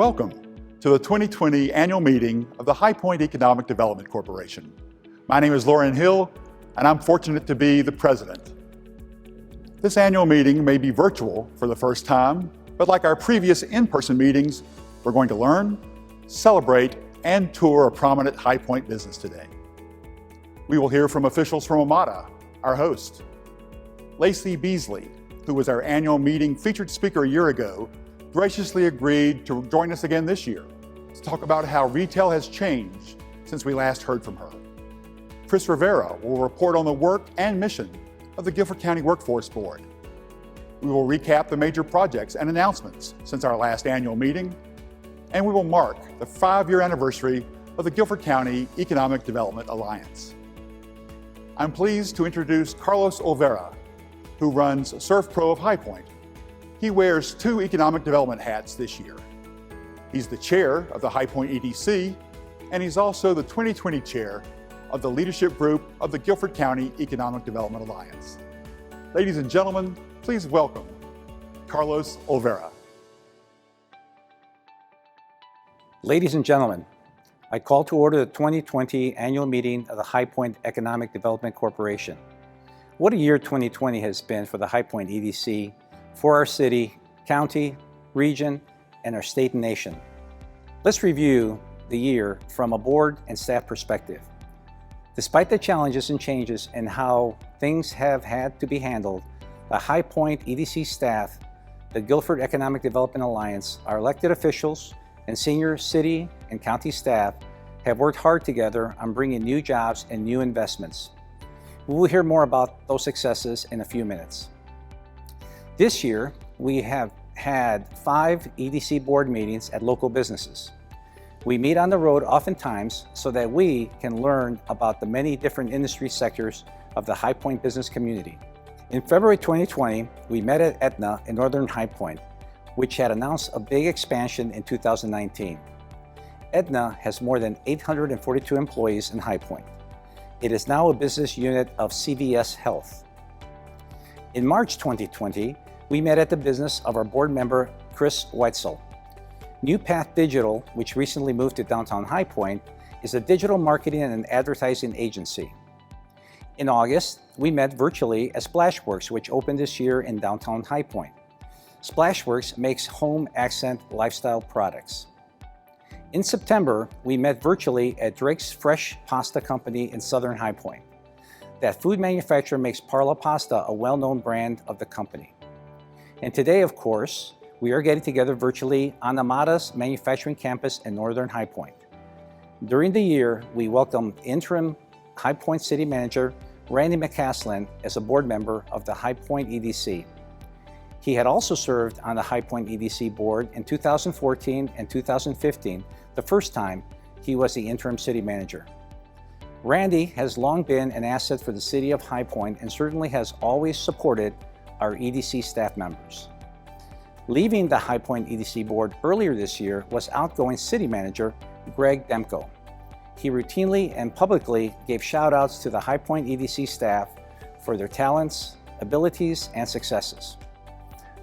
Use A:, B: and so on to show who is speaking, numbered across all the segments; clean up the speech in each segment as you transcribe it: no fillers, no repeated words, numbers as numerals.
A: Welcome to the 2020 annual meeting of the High Point Economic Development Corporation. My name is Loren Hill, and I'm fortunate to be the president. This annual meeting may be virtual for the first time, but like our previous in-person meetings, we're going to learn, celebrate, and tour a prominent High Point business today. We will hear from officials from Amada, our host. Lacey Beasley, who was our annual meeting featured speaker a year ago, graciously agreed to join us again this year to talk about how retail has changed since we last heard from her. Chris Rivera will report on the work and mission of the Guilford County Workforce Board. We will recap the major projects and announcements since our last annual meeting, and we will mark the 5-year anniversary of the Guilford County Economic Development Alliance. I'm pleased to introduce Carlos Olvera, who runs ServPro of High Point. He wears 2 economic development hats this year. He's the chair of the High Point EDC, and he's also the 2020 chair of the leadership group of the Guilford County Economic Development Alliance. Ladies and gentlemen, please welcome Carlos Olvera.
B: Ladies and gentlemen, I call to order the 2020 annual meeting of the High Point Economic Development Corporation. What a year 2020 has been for the High Point EDC, for our city, county, region, and our state and nation. Let's review the year from a board and staff perspective. Despite the challenges and changes in how things have had to be handled, the High Point EDC staff, the Guilford Economic Development Alliance, our elected officials, and senior city and county staff have worked hard together on bringing new jobs and new investments. We will hear more about those successes in a few minutes. This year, we have had 5 EDC board meetings at local businesses. We meet on the road oftentimes so that we can learn about the many different industry sectors of the High Point business community. In February 2020, we met at Aetna in Northern High Point, which had announced a big expansion in 2019. Aetna has more than 842 employees in High Point. It is now a business unit of CVS Health. In March 2020, we met at the business of our board member, Chris Weitzel. New Path Digital, which recently moved to downtown High Point, is a digital marketing and advertising agency. In August, we met virtually at Splashworks, which opened this year in downtown High Point. Splashworks makes home accent lifestyle products. In September, we met virtually at Drake's Fresh Pasta Company in Southern High Point. That food manufacturer makes Parla Pasta, a well-known brand of the company. And today, of course, we are getting together virtually on Amada's manufacturing campus in Northern High Point. During the year, we welcomed interim High Point City Manager Randy McCaslin as a board member of the High Point EDC. He had also served on the High Point EDC board in 2014 and 2015, the first time he was the interim city manager. Randy has long been an asset for the city of High Point and certainly has always supported our EDC staff members. Leaving the High Point EDC board earlier this year was outgoing city manager Greg Demko. He routinely and publicly gave shout-outs to the High Point EDC staff for their talents, abilities, and successes.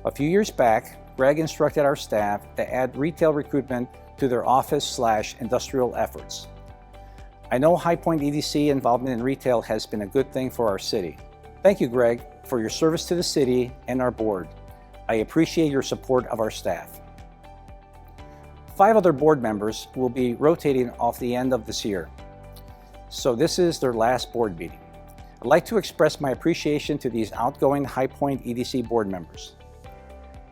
B: A few years back, Greg instructed our staff to add retail recruitment to their office/industrial efforts. I know High Point EDC involvement in retail has been a good thing for our city. Thank you, Greg, for your service to the city and our board. I appreciate your support of our staff. 5 other board members will be rotating off the end of this year, so this is their last board meeting. I'd like to express my appreciation to these outgoing High Point EDC board members.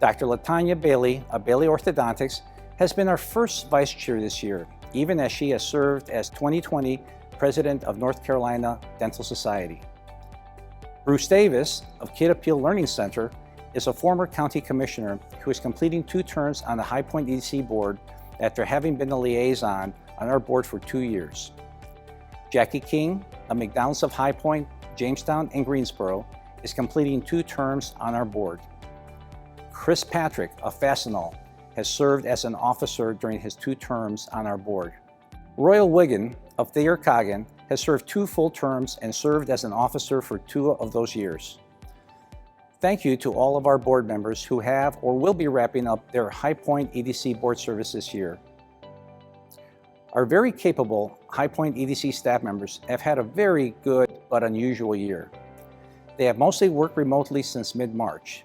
B: Dr. Latanya Bailey of Bailey Orthodontics has been our first vice chair this year, even as she has served as 2020 president of North Carolina Dental Society. Bruce Davis of Kid Appeal Learning Center is a former county commissioner who is completing 2 terms on the High Point EDC board after having been a liaison on our board for 2 years. Jackie King of McDonald's of High Point, Jamestown, and Greensboro is completing 2 terms on our board. Chris Patrick of Fastenal has served as an officer during his 2 terms on our board. Royal Wiggin of Thayer Coggin has served 2 full terms and served as an officer for 2 of those years. Thank you to all of our board members who have or will be wrapping up their High Point EDC board service this year. Our very capable High Point EDC staff members have had a very good but unusual year. They have mostly worked remotely since mid-March.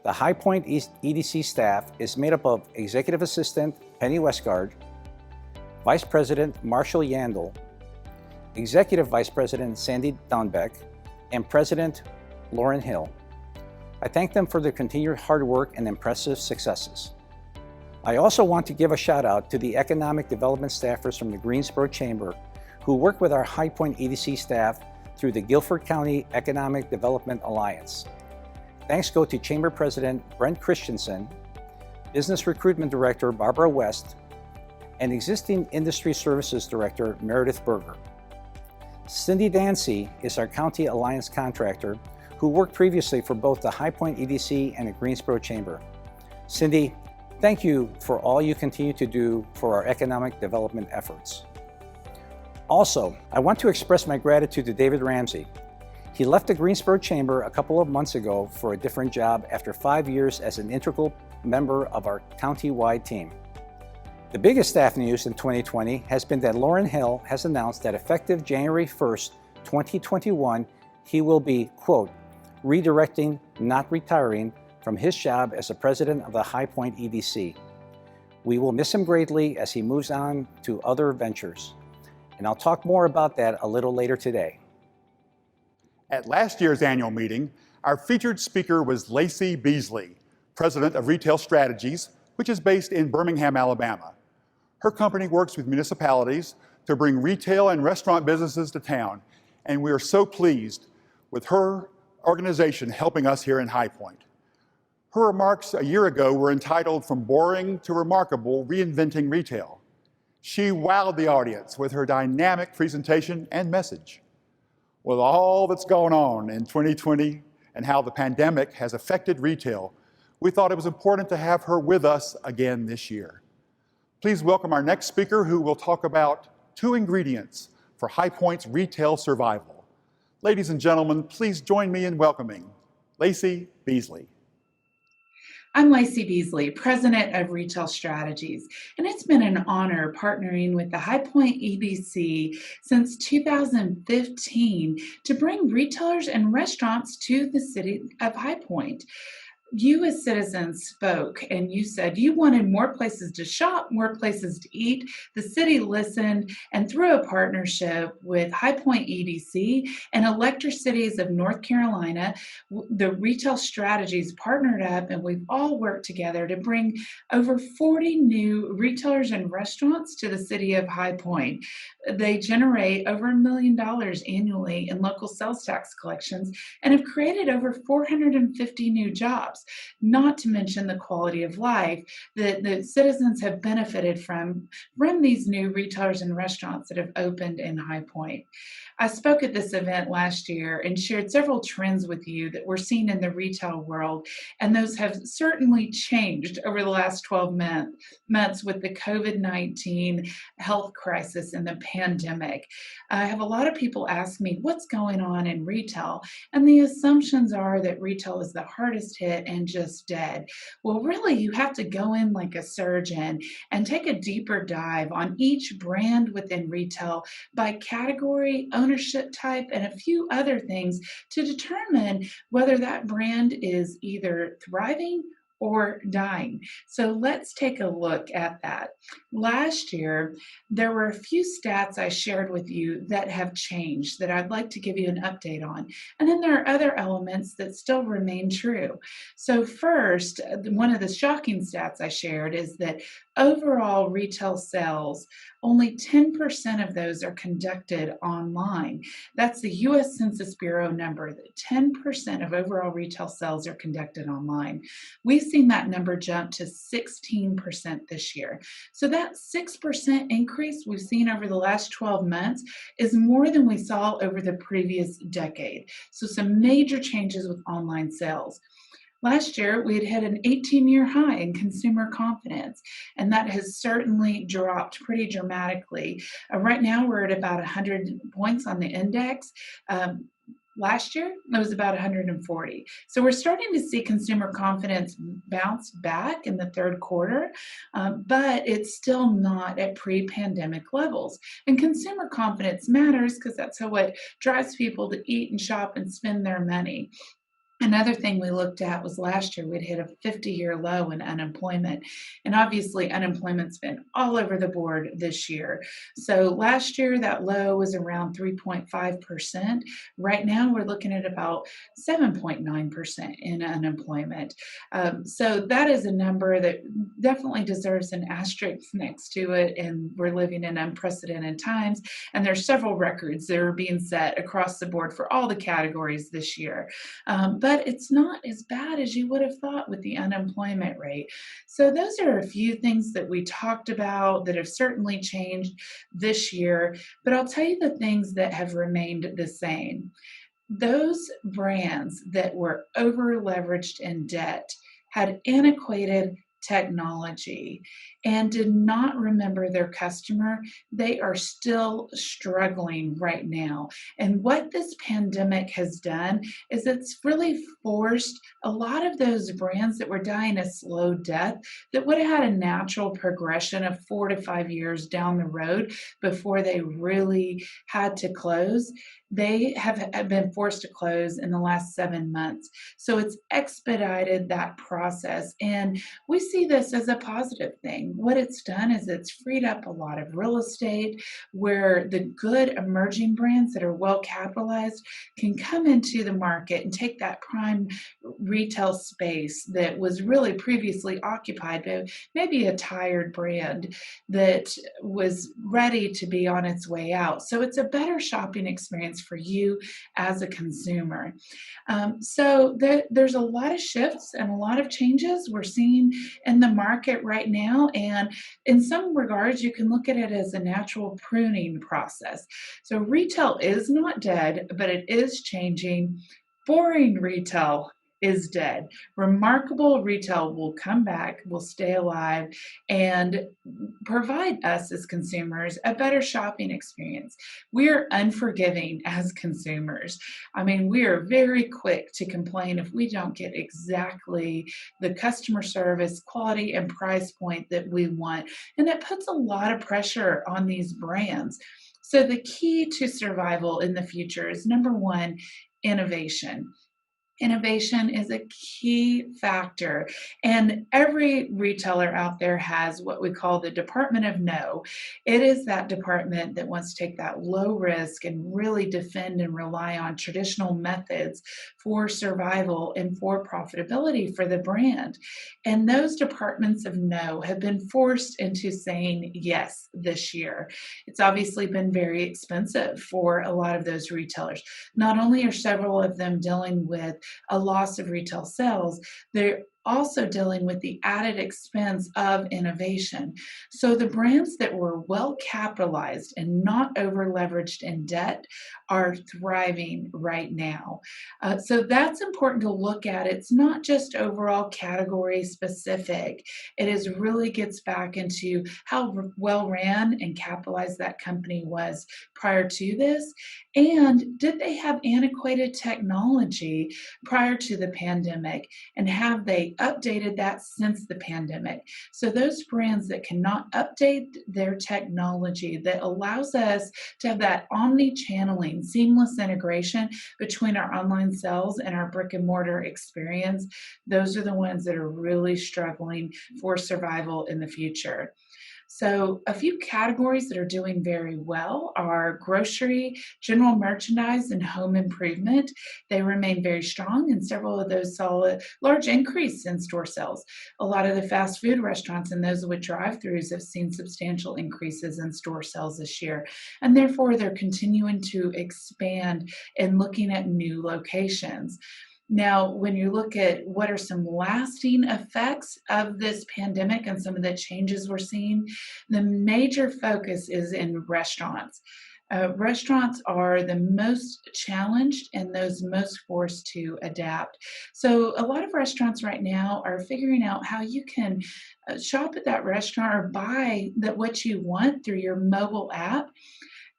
B: The High Point EDC staff is made up of Executive Assistant Penny Westgard, Vice President Marshall Yandel, Executive Vice President Sandy Dunbeck, and President Lauren Hill. I thank them for their continued hard work and impressive successes. I also want to give a shout out to the economic development staffers from the Greensboro Chamber who work with our High Point EDC staff through the Guilford County Economic Development Alliance. Thanks go to Chamber President Brent Christensen, Business Recruitment Director Barbara West, and existing Industry Services Director Meredith Berger. Cindy Dancy is our County Alliance contractor who worked previously for both the High Point EDC and the Greensboro Chamber. Cindy, thank you for all you continue to do for our economic development efforts. Also, I want to express my gratitude to David Ramsey. He left the Greensboro Chamber a couple of months ago for a different job after 5 years as an integral member of our county-wide team. The biggest staff news in 2020 has been that Lauren Hill has announced that effective January 1st, 2021, he will be, quote, redirecting, not retiring, from his job as the president of the High Point EDC. We will miss him greatly as he moves on to other ventures. And I'll talk more about that a little later today.
A: At last year's annual meeting, our featured speaker was Lacey Beasley, president of Retail Strategies, which is based in Birmingham, Alabama. Her company works with municipalities to bring retail and restaurant businesses to town, and we are so pleased with her organization helping us here in High Point. Her remarks a year ago were entitled From Boring to Remarkable, Reinventing Retail. She wowed the audience with her dynamic presentation and message. With all that's going on in 2020 and how the pandemic has affected retail, we thought it was important to have her with us again this year. Please welcome our next speaker, who will talk about 2 ingredients for High Point's retail survival. Ladies and gentlemen, please join me in welcoming Lacey Beasley.
C: I'm Lacey Beasley, President of Retail Strategies, and it's been an honor partnering with the High Point EDC since 2015 to bring retailers and restaurants to the city of High Point. You as citizens spoke and you said you wanted more places to shop, more places to eat. The city listened, and through a partnership with High Point EDC and Electricities of North Carolina, the Retail Strategies partnered up, and we've all worked together to bring over 40 new retailers and restaurants to the city of High Point. They generate over $1 million annually in local sales tax collections and have created over 450 new jobs. Not to mention the quality of life that the citizens have benefited from these new retailers and restaurants that have opened in High Point. I spoke at this event last year and shared several trends with you that we're seeing in the retail world, and those have certainly changed over the last 12 months with the COVID-19 health crisis and the pandemic. I have a lot of people ask me, what's going on in retail? And the assumptions are that retail is the hardest hit and just dead. Well, really, you have to go in like a surgeon and take a deeper dive on each brand within retail by category, ownership type, and a few other things to determine whether that brand is either thriving or dying. So let's take a look at that. Last year, there were a few stats I shared with you that have changed that I'd like to give you an update on. And then there are other elements that still remain true. So first, one of the shocking stats I shared is that overall retail sales, only 10% of those are conducted online. That's the U.S. Census Bureau number, that 10% of overall retail sales are conducted online. We've seen that number jump to 16% this year. So that 6% increase we've seen over the last 12 months is more than we saw over the previous decade. So some major changes with online sales. Last year, we had hit an 18-year high in consumer confidence, and that has certainly dropped pretty dramatically. Right now, we're at about 100 points on the index. Last year, it was about 140. So we're starting to see consumer confidence bounce back in the third quarter, but it's still not at pre-pandemic levels. And consumer confidence matters because that's how what drives people to eat and shop and spend their money. Another thing we looked at was last year we'd hit a 50-year low in unemployment. And obviously, unemployment's been all over the board this year. So last year, that low was around 3.5%. Right now, we're looking at about 7.9% in unemployment. So that is a number that definitely deserves an asterisk next to it. And we're living in unprecedented times. And there's several records that are being set across the board for all the categories this year. But it's not as bad as you would have thought with the unemployment rate. So, those are a few things that we talked about that have certainly changed this year. But I'll tell you the things that have remained the same. Those brands that were over leveraged in debt had antiquated technology and did not remember their customer. They are still struggling right now. And what this pandemic has done is it's really forced a lot of those brands that were dying a slow death that would have had a natural progression of 4 to 5 years down the road before they really had to close. They have been forced to close in the last 7 months. So it's expedited that process. And we see this as a positive thing. What it's done is it's freed up a lot of real estate where the good emerging brands that are well capitalized can come into the market and take that prime retail space that was really previously occupied by maybe a tired brand that was ready to be on its way out. So it's a better shopping experience for you as a consumer. There's a lot of shifts and a lot of changes we're seeing in the market right now. And in some regards, you can look at it as a natural pruning process. So retail is not dead, but it is changing. Boring retail is dead. Remarkable retail will come back, will stay alive, and provide us as consumers a better shopping experience. We are unforgiving as consumers. I mean, we are very quick to complain if we don't get exactly the customer service, quality, and price point that we want. And it puts a lot of pressure on these brands. So, the key to survival in the future is number one, innovation. Innovation is a key factor. And every retailer out there has what we call the Department of No. It is that department that wants to take that low risk and really defend and rely on traditional methods for survival and for profitability for the brand. And those departments of no have been forced into saying yes this year. It's obviously been very expensive for a lot of those retailers. Not only are several of them dealing with a loss of retail sales, they're also dealing with the added expense of innovation. So the brands that were well capitalized and not over leveraged in debt are thriving right now. So that's important to look at. It's not just overall category specific. It is really gets back into how well ran and capitalized that company was prior to this. And did they have antiquated technology prior to the pandemic? And have they updated that since the pandemic? So those brands that cannot update their technology that allows us to have that omni-channeling, seamless integration between our online sales and our brick and mortar experience, those are the ones that are really struggling for survival in the future. So, a few categories that are doing very well are grocery, general merchandise, and home improvement. They remain very strong, and several of those saw a large increase in store sales. A lot of the fast food restaurants and those with drive-throughs have seen substantial increases in store sales this year, and therefore they're continuing to expand and looking at new locations. Now, when you look at what are some lasting effects of this pandemic and some of the changes we're seeing, the major focus is in restaurants. Restaurants are the most challenged and those most forced to adapt. So, a lot of restaurants right now are figuring out how you can shop at that restaurant or buy what you want through your mobile app.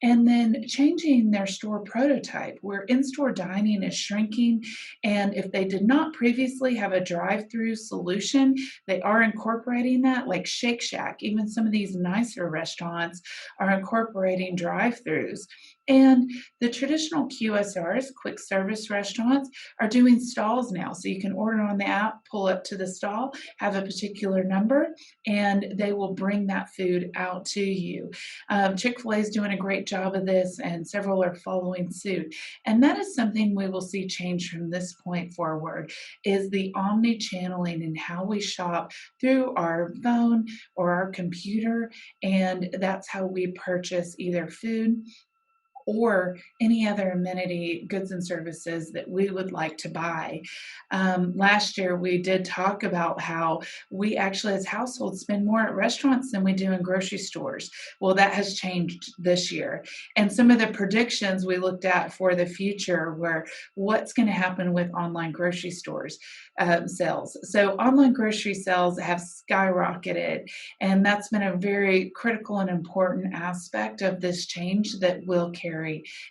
C: and then changing their store prototype where in-store dining is shrinking. And if they did not previously have a drive-through solution, they are incorporating that, like Shake Shack. Even some of these nicer restaurants are incorporating drive-throughs. And the traditional QSRs, quick service restaurants, are doing stalls now. So you can order on the app, pull up to the stall, have a particular number, and they will bring that food out to you. Chick-fil-A is doing a great job of this, and several are following suit. And that is something we will see change from this point forward, is the omni-channeling and how we shop through our phone or our computer, and that's how we purchase either food or any other amenity, goods and services that we would like to buy. Last year, we did talk about how we actually, as households, spend more at restaurants than we do in grocery stores. Well, that has changed this year. And some of the predictions we looked at for the future were what's going to happen with online grocery stores sales. So, online grocery sales have skyrocketed, and that's been a very critical and important aspect of this change that will carry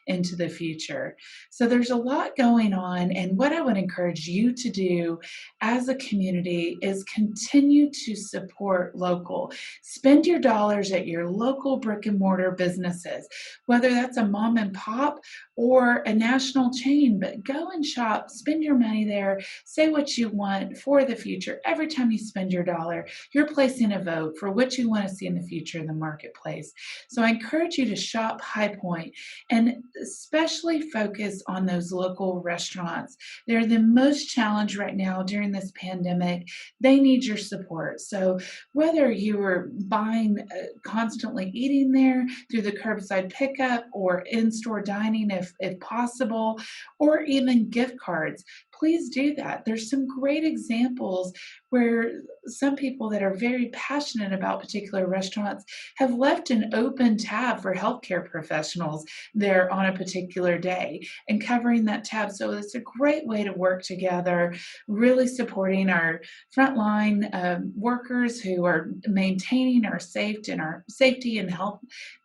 C: into the future. So there's a lot going on, and what I would encourage you to do as a community is continue to support local. Spend your dollars at your local brick and mortar businesses, whether that's a mom and pop or a national chain, but go and shop, spend your money there, say what you want for the future. Every time you spend your dollar, you're placing a vote for what you want to see in the future in the marketplace. So I encourage you to shop High Point and especially focus on those local restaurants. They're the most challenged right now during this pandemic. They need your support. So whether you are buying, constantly eating there through the curbside pickup or in-store dining if possible, or even gift cards, please do that. There's some great examples where some people that are very passionate about particular restaurants have left an open tab for healthcare professionals there on a particular day and covering that tab. So it's a great way to work together, really supporting our frontline workers who are maintaining our safety and health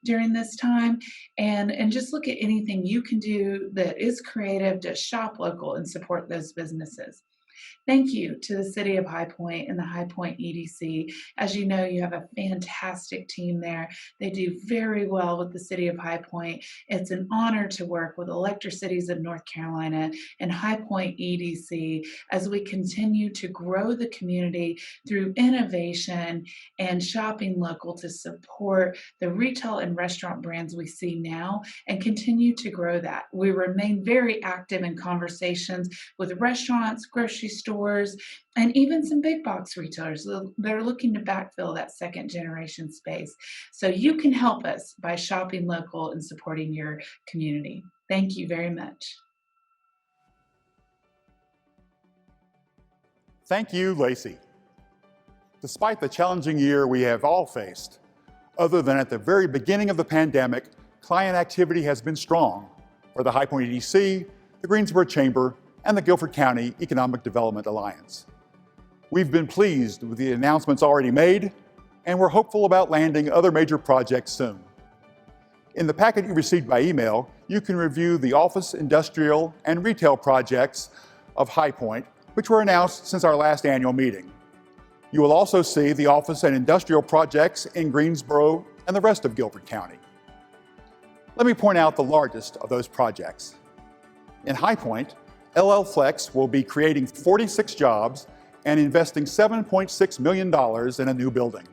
C: during this time. And just look at anything you can do that is creative to shop local and support those businesses. Thank you to the City of High Point and the High Point EDC. As you know, you have a fantastic team there. They do very well with the City of High Point. It's an honor to work with Electricities of North Carolina and High Point EDC as we continue to grow the community through innovation and shopping local to support the retail and restaurant brands we see now and continue to grow that. We remain very active in conversations with restaurants, grocery stores, and even some big box retailers that are looking to backfill that second generation space. So you can help us by shopping local and supporting your community. Thank you very much.
A: Thank you, Lacey. Despite the challenging year we have all faced, other than at the very beginning of the pandemic, client activity has been strong for the High Point EDC, the Greensboro Chamber, and the Guilford County Economic Development Alliance. We've been pleased with the announcements already made, and we're hopeful about landing other major projects soon. In the packet you received by email, you can review the office, industrial, and retail projects of High Point, which were announced since our last annual meeting. You will also see the office and industrial projects in Greensboro and the rest of Guilford County. Let me point out the largest of those projects. In High Point, LL Flex will be creating 46 jobs and investing $7.6 million in a new building.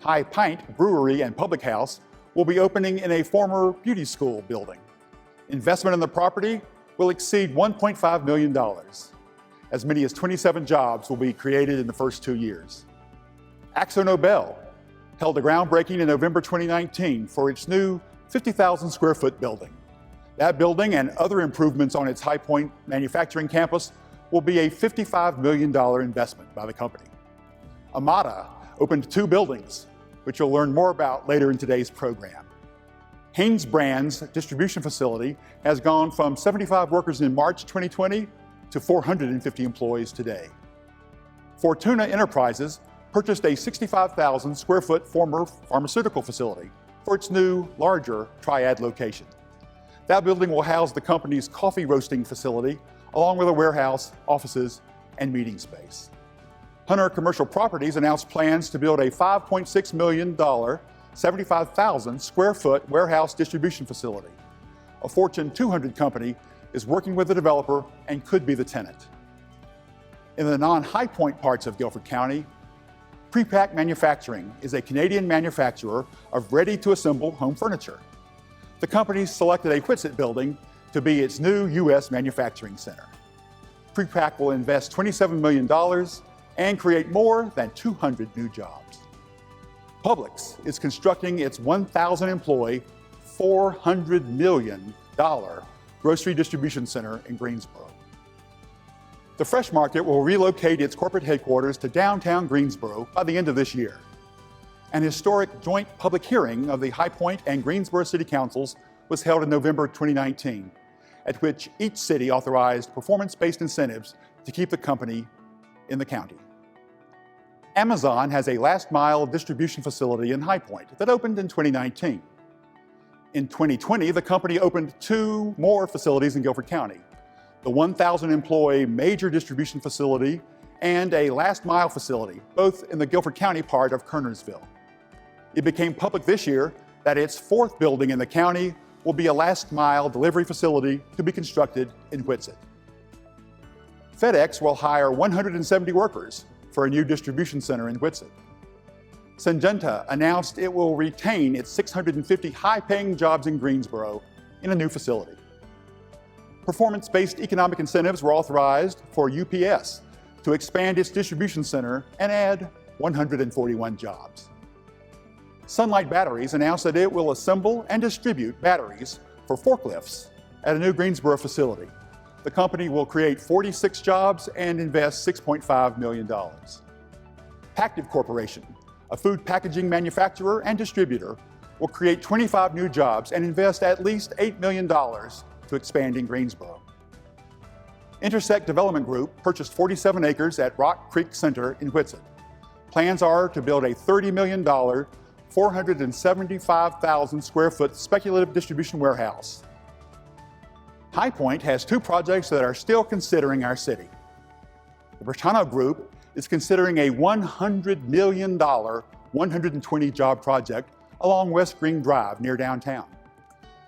A: High Pint Brewery and Public House will be opening in a former beauty school building. Investment in the property will exceed $1.5 million. As many as 27 jobs will be created in the first 2 years. Akzo Nobel held a groundbreaking in November 2019 for its new 50,000 square foot building. That building and other improvements on its High Point manufacturing campus will be a $55 million investment by the company. Amada opened 2 buildings, which you'll learn more about later in today's program. Hanesbrands distribution facility has gone from 75 workers in March 2020 to 450 employees today. Fortuna Enterprises purchased a 65,000 square foot former pharmaceutical facility for its new, larger Triad location. That building will house the company's coffee roasting facility, along with a warehouse, offices, and meeting space. Hunter Commercial Properties announced plans to build a $5.6 million, 75,000 square foot warehouse distribution facility. A Fortune 200 company is working with the developer and could be the tenant. In the non-High Point parts of Guilford County, Pre-Pack Manufacturing is a Canadian manufacturer of ready-to-assemble home furniture. The company selected a Whitsett building to be its new U.S. manufacturing center. Pre-Pack will invest $27 million and create more than 200 new jobs. Publix is constructing its 1,000-employee, $400 million grocery distribution center in Greensboro. The Fresh Market will relocate its corporate headquarters to downtown Greensboro by the end of this year. An historic joint public hearing of the High Point and Greensboro City Councils was held in November 2019, at which each city authorized performance-based incentives to keep the company in the county. Amazon has a last-mile distribution facility in High Point that opened in 2019. In 2020, the company opened 2 more facilities in Guilford County, the 1,000-employee major distribution facility and a last-mile facility, both in the Guilford County part of Kernersville. It became public this year that its 4th building in the county will be a last-mile delivery facility to be constructed in Whitsett. FedEx will hire 170 workers for a new distribution center in Whitsett. Syngenta announced it will retain its 650 high-paying jobs in Greensboro in a new facility. Performance-based economic incentives were authorized for UPS to expand its distribution center and add 141 jobs. Sunlight Batteries announced that it will assemble and distribute batteries for forklifts at a new Greensboro facility. The company will create 46 jobs and invest $6.5 million. Pactiv Corporation, a food packaging manufacturer and distributor, will create 25 new jobs and invest at least $8 million to expand in Greensboro. Intersect Development Group purchased 47 acres at Rock Creek Center in Whitsett. Plans are to build a $30 million, 475,000 square foot speculative distribution warehouse. High Point has 2 projects that are still considering our city. The Bertano Group is considering a $100 million, 120 job project along West Green Drive near downtown.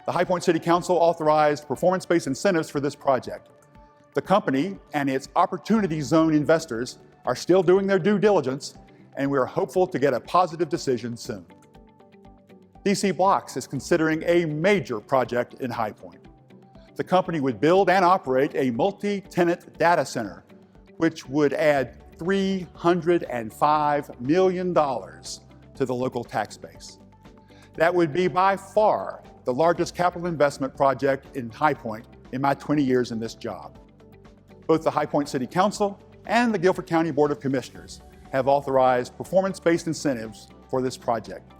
A: The High Point City Council authorized performance-based incentives for this project. The company and its Opportunity Zone investors are still doing their due diligence, and we are hopeful to get a positive decision soon. DC Blocks is considering a major project in High Point. The company would build and operate a multi-tenant data center, which would add $305 million to the local tax base. That would be by far the largest capital investment project in High Point in my 20 years in this job. Both the High Point City Council and the Guilford County Board of Commissioners have authorized performance-based incentives for this project.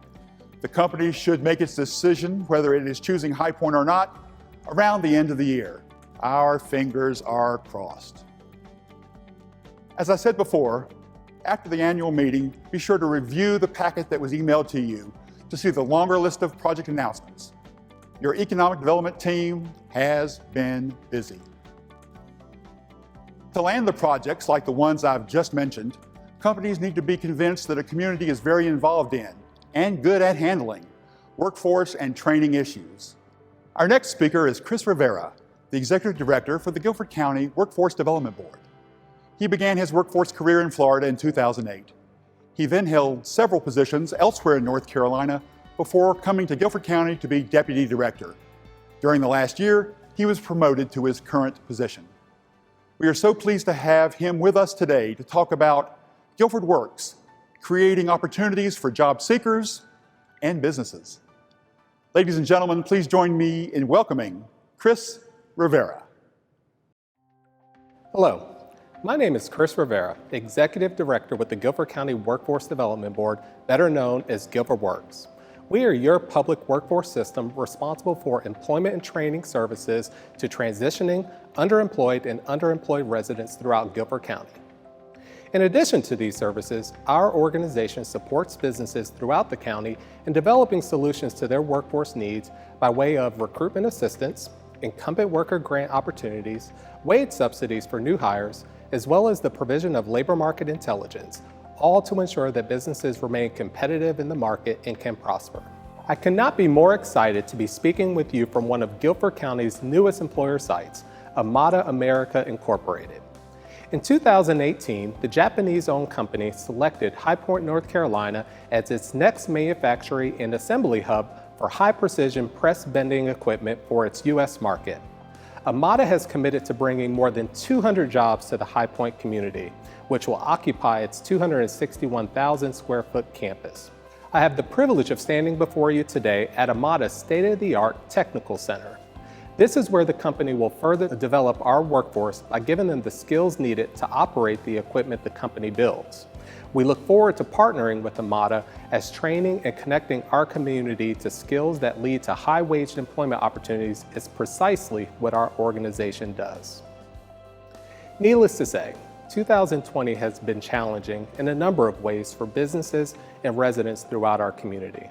A: The company should make its decision whether it is choosing High Point or not around the end of the year. Our fingers are crossed. As I said before, after the annual meeting, be sure to review the packet that was emailed to you to see the longer list of project announcements. Your economic development team has been busy. To land the projects like the ones I've just mentioned, companies need to be convinced that a community is very involved in and good at handling workforce and training issues. Our next speaker is Chris Rivera, the Executive Director for the Guilford County Workforce Development Board. He began his workforce career in Florida in 2008. He then held several positions elsewhere in North Carolina before coming to Guilford County to be Deputy Director. During the last year, he was promoted to his current position. We are so pleased to have him with us today to talk about Guilford Works, creating opportunities for job seekers and businesses. Ladies and gentlemen, please join me in welcoming Chris Rivera.
D: Hello, my name is Chris Rivera, Executive Director with the Guilford County Workforce Development Board, better known as Guilford Works. We are your public workforce system responsible for employment and training services to transitioning, underemployed, and underemployed residents throughout Guilford County. In addition to these services, our organization supports businesses throughout the county in developing solutions to their workforce needs by way of recruitment assistance, incumbent worker grant opportunities, wage subsidies for new hires, as well as the provision of labor market intelligence, all to ensure that businesses remain competitive in the market and can prosper. I cannot be more excited to be speaking with you from one of Guilford County's newest employer sites, Amada America Incorporated. In 2018, the Japanese-owned company selected High Point, North Carolina as its next manufacturing and assembly hub for high-precision press bending equipment for its U.S. market. Amada has committed to bringing more than 200 jobs to the High Point community, which will occupy its 261,000 square foot campus. I have the privilege of standing before you today at Amada's state-of-the-art technical center. This is where the company will further develop our workforce by giving them the skills needed to operate the equipment the company builds. We look forward to partnering with Amada as training and connecting our community to skills that lead to high-waged employment opportunities is precisely what our organization does. Needless to say, 2020 has been challenging in a number of ways for businesses and residents throughout our community.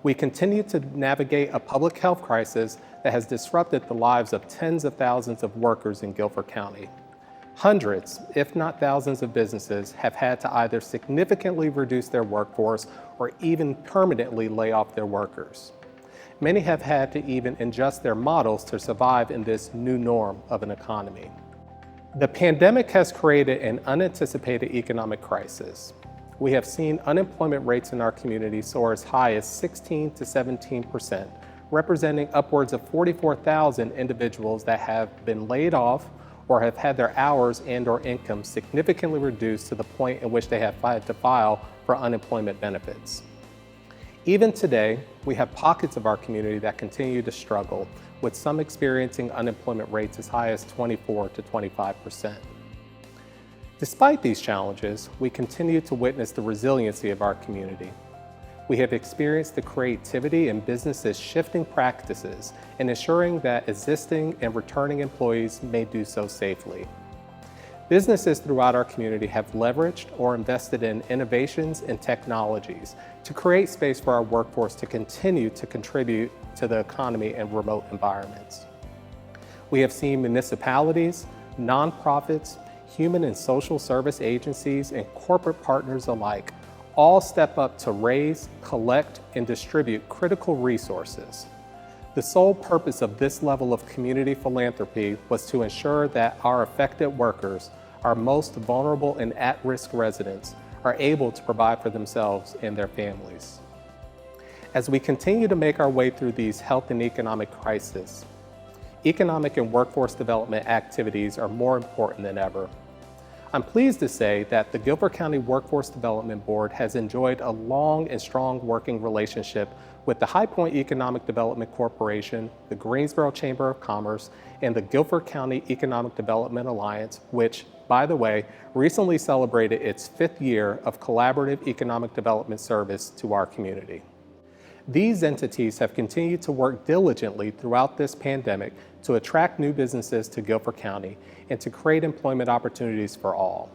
D: We continue to navigate a public health crisis that has disrupted the lives of tens of thousands of workers in Guilford County. Hundreds, if not thousands of businesses have had to either significantly reduce their workforce or even permanently lay off their workers. Many have had to even adjust their models to survive in this new norm of an economy. The pandemic has created an unanticipated economic crisis. We have seen unemployment rates in our community soar as high as 16 to 17%, representing upwards of 44,000 individuals that have been laid off or have had their hours and/or income significantly reduced to the point in which they have had to file for unemployment benefits. Even today, we have pockets of our community that continue to struggle, with some experiencing unemployment rates as high as 24 to 25%. Despite these challenges, we continue to witness the resiliency of our community. We have experienced the creativity in businesses shifting practices and ensuring that existing and returning employees may do so safely. Businesses throughout our community have leveraged or invested in innovations and technologies to create space for our workforce to continue to contribute to the economy in remote environments. We have seen municipalities, nonprofits, human and social service agencies, and corporate partners alike all step up to raise, collect, and distribute critical resources. The sole purpose of this level of community philanthropy was to ensure that our affected workers, our most vulnerable and at-risk residents, are able to provide for themselves and their families. As we continue to make our way through these health and economic crises, economic and workforce development activities are more important than ever. I'm pleased to say that the Guilford County Workforce Development Board has enjoyed a long and strong working relationship with the High Point Economic Development Corporation, the Greensboro Chamber of Commerce, and the Guilford County Economic Development Alliance, which, by the way, recently celebrated its 5th year of collaborative economic development service to our community. These entities have continued to work diligently throughout this pandemic to attract new businesses to Guilford County and to create employment opportunities for all.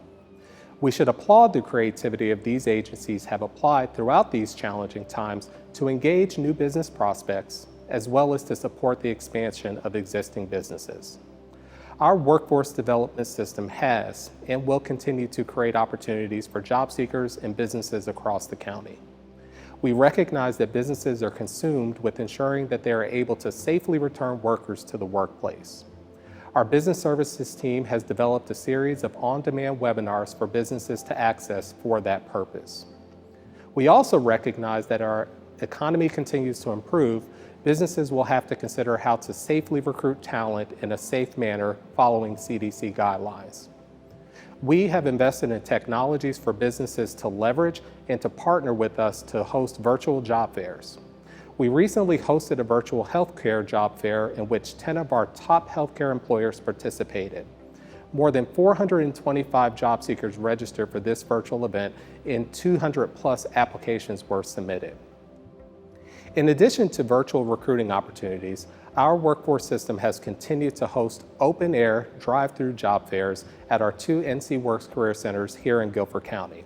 D: We should applaud the creativity of these agencies have applied throughout these challenging times to engage new business prospects, as well as to support the expansion of existing businesses. Our workforce development system has and will continue to create opportunities for job seekers and businesses across the county. We recognize that businesses are consumed with ensuring that they are able to safely return workers to the workplace. Our business services team has developed a series of on-demand webinars for businesses to access for that purpose. We also recognize that our economy continues to improve, businesses will have to consider how to safely recruit talent in a safe manner following CDC guidelines. We have invested in technologies for businesses to leverage and to partner with us to host virtual job fairs. We recently hosted a virtual healthcare job fair in which 10 of our top healthcare employers participated. More than 425 job seekers registered for this virtual event and 200 plus applications were submitted. In addition to virtual recruiting opportunities, our workforce system has continued to host open-air drive-through job fairs at our 2 NC Works Career Centers here in Guilford County.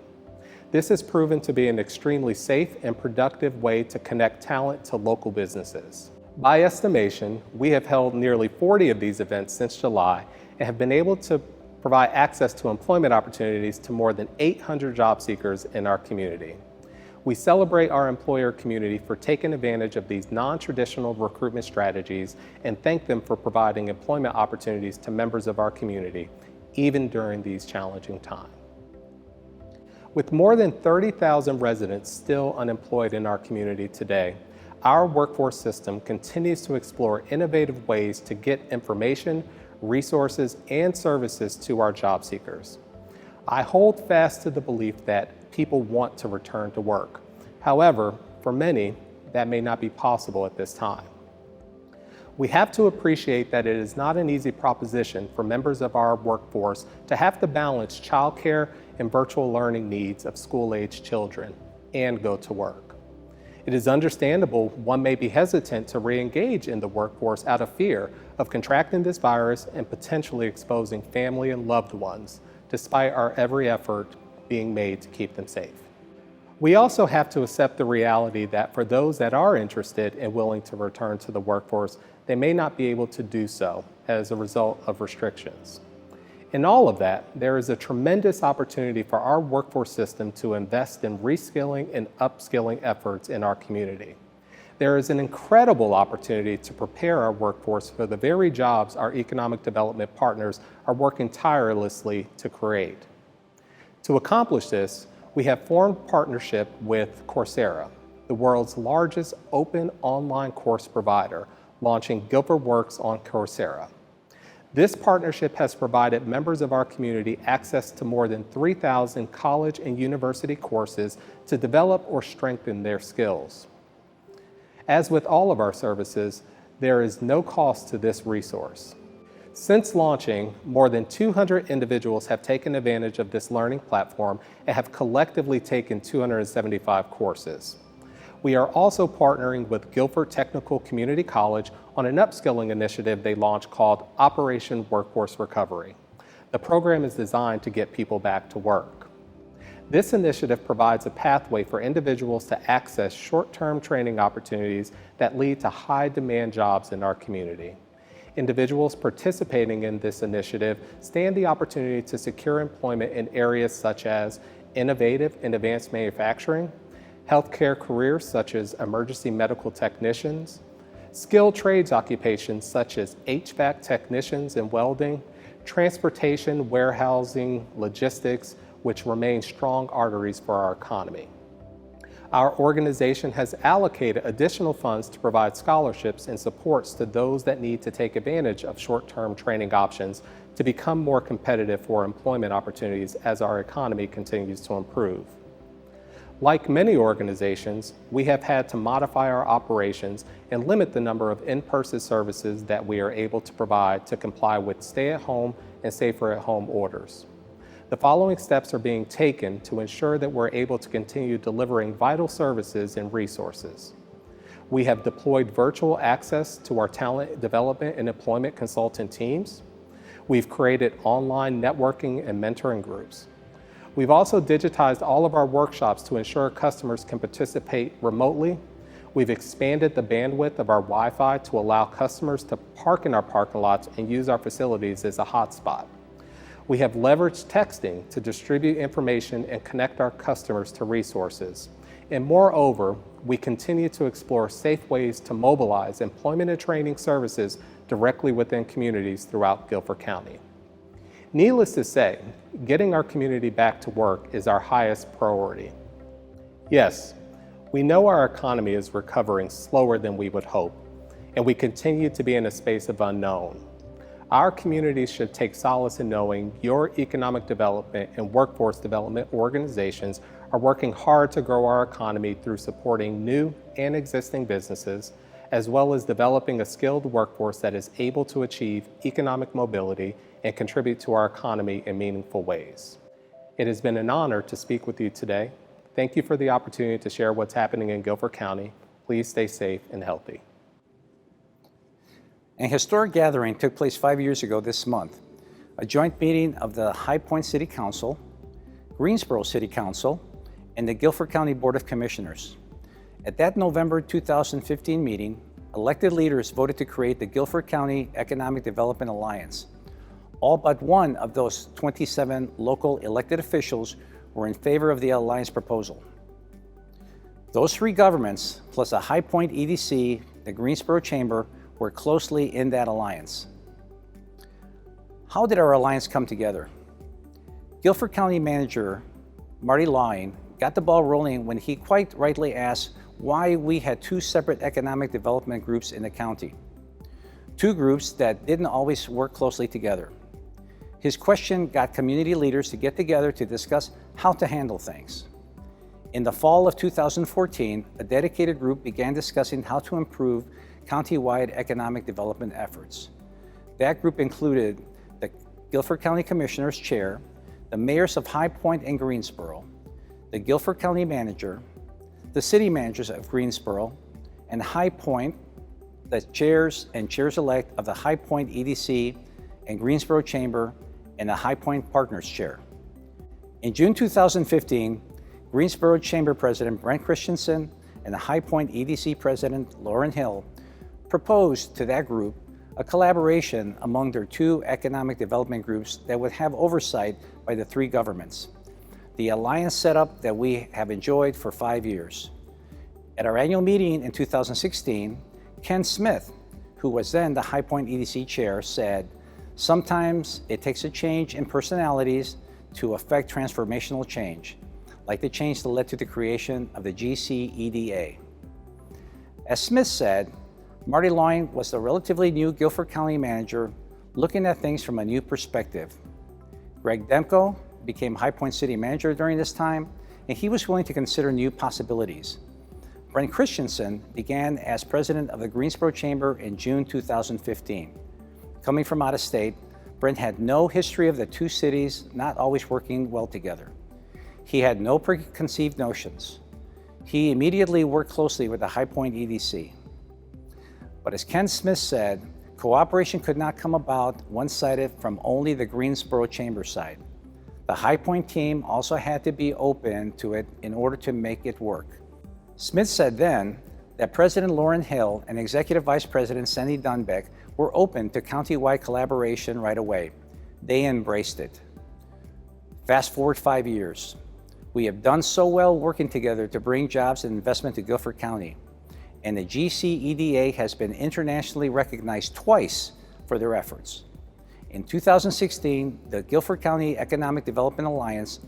D: This has proven to be an extremely safe and productive way to connect talent to local businesses. By estimation, we have held nearly 40 of these events since July and have been able to provide access to employment opportunities to more than 800 job seekers in our community. We celebrate our employer community for taking advantage of these non-traditional recruitment strategies and thank them for providing employment opportunities to members of our community, even during these challenging times. With more than 30,000 residents still unemployed in our community today, our workforce system continues to explore innovative ways to get information, resources, and services to our job seekers. I hold fast to the belief that people want to return to work. However, for many, that may not be possible at this time. We have to appreciate that it is not an easy proposition for members of our workforce to have to balance childcare and virtual learning needs of school-aged children and go to work. It is understandable one may be hesitant to re-engage in the workforce out of fear of contracting this virus and potentially exposing family and loved ones, despite our every effort being made to keep them safe. We also have to accept the reality that for those that are interested and willing to return to the workforce, they may not be able to do so as a result of restrictions. In all of that, there is a tremendous opportunity for our workforce system to invest in reskilling and upskilling efforts in our community. There is an incredible opportunity to prepare our workforce for the very jobs our economic development partners are working tirelessly to create. To accomplish this, we have formed partnership with Coursera, the world's largest open online course provider, launching Guilford Works on Coursera. This partnership has provided members of our community access to more than 3,000 college and university courses to develop or strengthen their skills. As with all of our services, there is no cost to this resource. Since launching, more than 200 individuals have taken advantage of this learning platform and have collectively taken 275 courses. We are also partnering with Guilford Technical Community College on an upskilling initiative they launched called Operation Workforce Recovery. The program is designed to get people back to work. This initiative provides a pathway for individuals to access short-term training opportunities that lead to high-demand jobs in our community. Individuals participating in this initiative stand the opportunity to secure employment in areas such as innovative and advanced manufacturing, healthcare careers such as emergency medical technicians, skilled trades occupations such as HVAC technicians and welding, transportation, warehousing, logistics, which remain strong arteries for our economy. Our organization has allocated additional funds to provide scholarships and supports to those that need to take advantage of short-term training options to become more competitive for employment opportunities as our economy continues to improve. Like many organizations, we have had to modify our operations and limit the number of in-person services that we are able to provide to comply with stay-at-home and safer-at-home orders. The following steps are being taken to ensure that we're able to continue delivering vital services and resources. We have deployed virtual access to our talent development and employment consultant teams. We've created online networking and mentoring groups. We've also digitized all of our workshops to ensure customers can participate remotely. We've expanded the bandwidth of our Wi-Fi to allow customers to park in our parking lots and use our facilities as a hotspot. We have leveraged texting to distribute information and connect our customers to resources. And moreover, we continue to explore safe ways to mobilize employment and training services directly within communities throughout Guilford County. Needless to say, getting our community back to work is our highest priority. Yes, we know our economy is recovering slower than we would hope, and we continue to be in a space of unknown. Our communities should take solace in knowing your economic development and workforce development organizations are working hard to grow our economy through supporting new and existing businesses, as well as developing a skilled workforce that is able to achieve economic mobility and contribute to our economy in meaningful ways. It has been an honor to speak with you today. Thank you for the opportunity to share what's happening in Guilford County. Please stay safe and healthy.
B: An historic gathering took place 5 years ago this month, a joint meeting of the High Point City Council, Greensboro City Council, and the Guilford County Board of Commissioners. At that November 2015 meeting, elected leaders voted to create the Guilford County Economic Development Alliance. All but one of those 27 local elected officials were in favor of the alliance proposal. Those three governments, plus a High Point EDC, the Greensboro Chamber, were closely in that alliance. How did our alliance come together? Guilford County Manager Marty Lawing got the ball rolling when he quite rightly asked why we had two separate economic development groups in the county. Two groups that didn't always work closely together. His question got community leaders to get together to discuss how to handle things. In the fall of 2014, a dedicated group began discussing how to improve county-wide economic development efforts. That group included the Guilford County Commissioners Chair, the mayors of High Point and Greensboro, the Guilford County Manager, the city managers of Greensboro, and High Point, the chairs and chairs-elect of the High Point EDC and Greensboro Chamber, and the High Point Partners Chair. In June 2015, Greensboro Chamber President Brent Christensen and the High Point EDC President Lauren Hill proposed to that group a collaboration among their two economic development groups that would have oversight by the three governments. The alliance setup that we have enjoyed for 5 years. At our annual meeting in 2016, Ken Smith, who was then the High Point EDC chair, said, "Sometimes it takes a change in personalities to affect transformational change, like the change that led to the creation of the GCEDA." As Smith said, Marty Lawing was the relatively new Guilford County manager looking at things from a new perspective. Greg Demko became High Point City Manager during this time, and he was willing to consider new possibilities. Brent Christensen began as president of the Greensboro Chamber in June 2015. Coming from out of state, Brent had no history of the two cities not always working well together. He had no preconceived notions. He immediately worked closely with the High Point EDC. But as Ken Smith said, cooperation could not come about one-sided from only the Greensboro Chamber side. The High Point team also had to be open to it in order to make it work. Smith said then that President Lauren Hill and Executive Vice President Sandy Dunbeck were open to county-wide collaboration right away. They embraced it. Fast forward 5 years. We have done so well working together to bring jobs and investment to Guilford County. And the GCEDA has been internationally recognized twice for their efforts. In 2016, the Guilford County Economic Development Alliance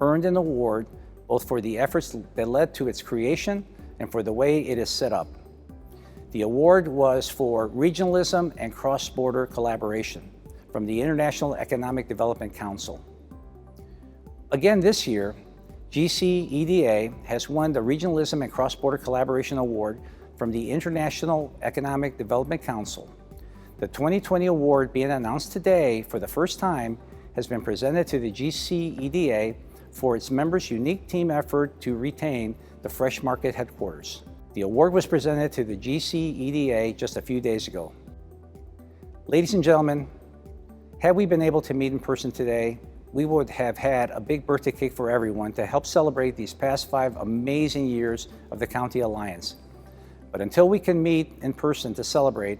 B: earned an award both for the efforts that led to its creation and for the way it is set up. The award was for regionalism and cross-border collaboration from the International Economic Development Council. Again this year, GCEDA has won the Regionalism and Cross-Border Collaboration Award from the International Economic Development Council. The 2020 award being announced today for the first time has been presented to the GCEDA for its members' unique team effort to retain the Fresh Market headquarters. The award was presented to the GCEDA just a few days ago. Ladies and gentlemen, had we been able to meet in person today, we would have had a big birthday cake for everyone to help celebrate these past 5 amazing years of the County Alliance. But until we can meet in person to celebrate,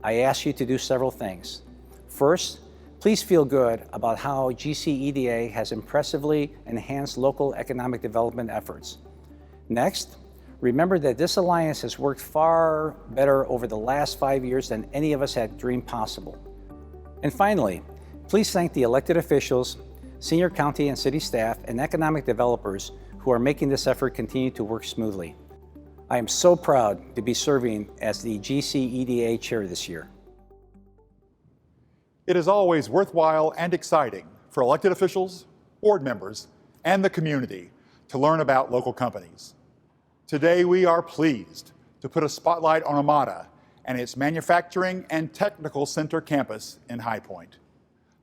B: I ask you to do several things. First, please feel good about how GCEDA has impressively enhanced local economic development efforts. Next, remember that this alliance has worked far better over the last 5 years than any of us had dreamed possible. And finally, please thank the elected officials, senior county and city staff, and economic developers who are making this effort continue to work smoothly. I am so proud to be serving as the GCEDA chair this year.
A: It is always worthwhile and exciting for elected officials, board members, and the community to learn about local companies. Today, we are pleased to put a spotlight on Amada and its manufacturing and technical center campus in High Point.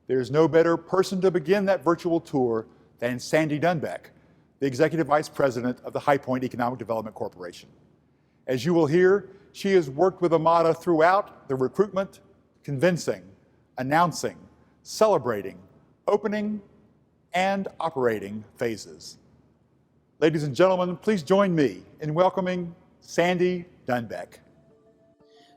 A: There's no better person to begin that virtual tour than Sandy Dunbeck, the Executive Vice President of the High Point Economic Development Corporation. As you will hear, she has worked with Amada throughout the recruitment, convincing, announcing, celebrating, opening, and operating phases. Ladies and gentlemen, please join me in welcoming Sandy Dunbeck.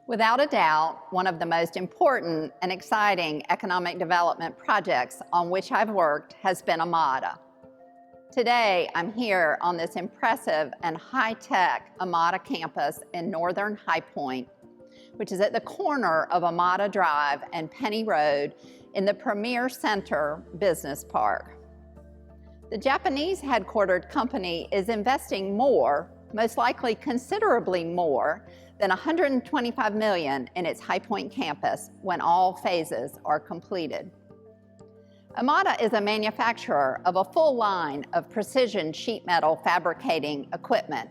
E: Without a doubt, one of the most important and exciting economic development projects on which I've worked has been AMADA. Today, I'm here on this impressive and high-tech AMADA campus in northern High Point, which is at the corner of AMADA Drive and Penny Road in the Premier Center Business Park. The Japanese headquartered company is investing more, most likely considerably more, than $125 million in its High Point campus when all phases are completed. AMADA is a manufacturer of a full line of precision sheet metal fabricating equipment.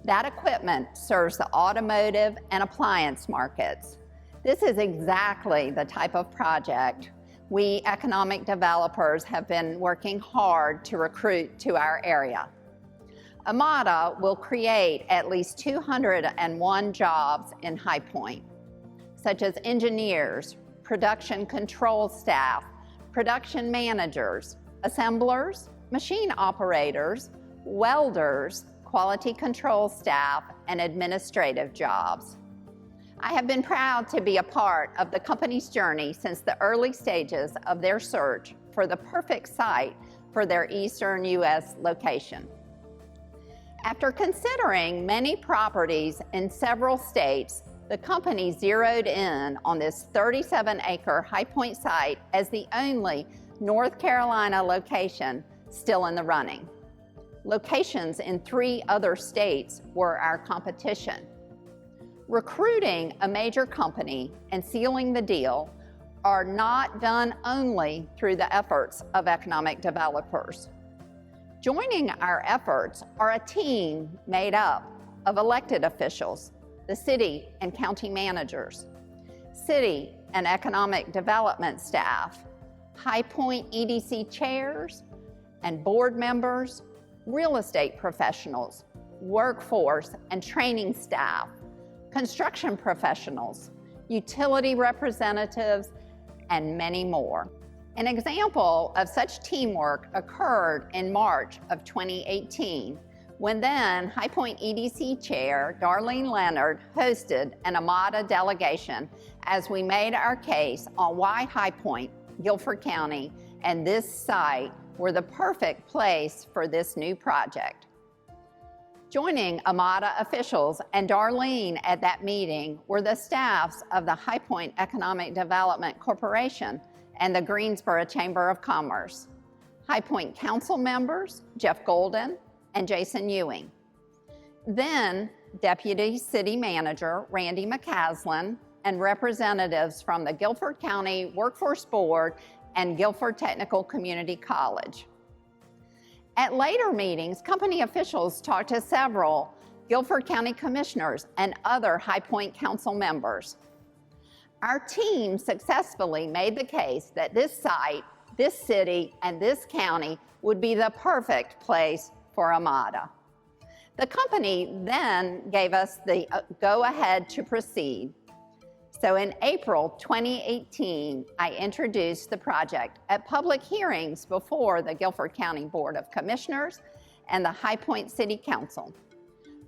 E: That equipment serves the automotive and appliance markets. This is exactly the type of project we economic developers have been working hard to recruit to our area. AMADA will create at least 201 jobs in High Point, such as engineers, production control staff, production managers, assemblers, machine operators, welders, quality control staff, and administrative jobs. I have been proud to be a part of the company's journey since the early stages of their search for the perfect site for their Eastern U.S. location. After considering many properties in several states, the company zeroed in on this 37-acre High Point site as the only North Carolina location still in the running. Locations in 3 other states were our competition. Recruiting a major company and sealing the deal are not done only through the efforts of economic developers. Joining our efforts are a team made up of elected officials, the city and county managers, city and economic development staff, High Point EDC chairs and board members, real estate professionals, workforce and training staff, construction professionals, utility representatives, and many more. An example of such teamwork occurred in March of 2018, when then High Point EDC Chair Darlene Leonard hosted an AMADA delegation as we made our case on why High Point, Guilford County, and this site were the perfect place for this new project. Joining AMADA officials and Darlene at that meeting were the staffs of the High Point Economic Development Corporation and the Greensboro Chamber of Commerce, High Point Council members Jeff Golden and Jason Ewing, then Deputy City Manager Randy McCaslin and representatives from the Guilford County Workforce Board and Guilford Technical Community College. At later meetings, company officials talked to several Guilford County commissioners and other High Point Council members. Our team successfully made the case that this site, this city, and this county would be the perfect place for AMADA. The company then gave us the go-ahead to proceed. So in April 2018, I introduced the project at public hearings before the Guilford County Board of Commissioners and the High Point City Council.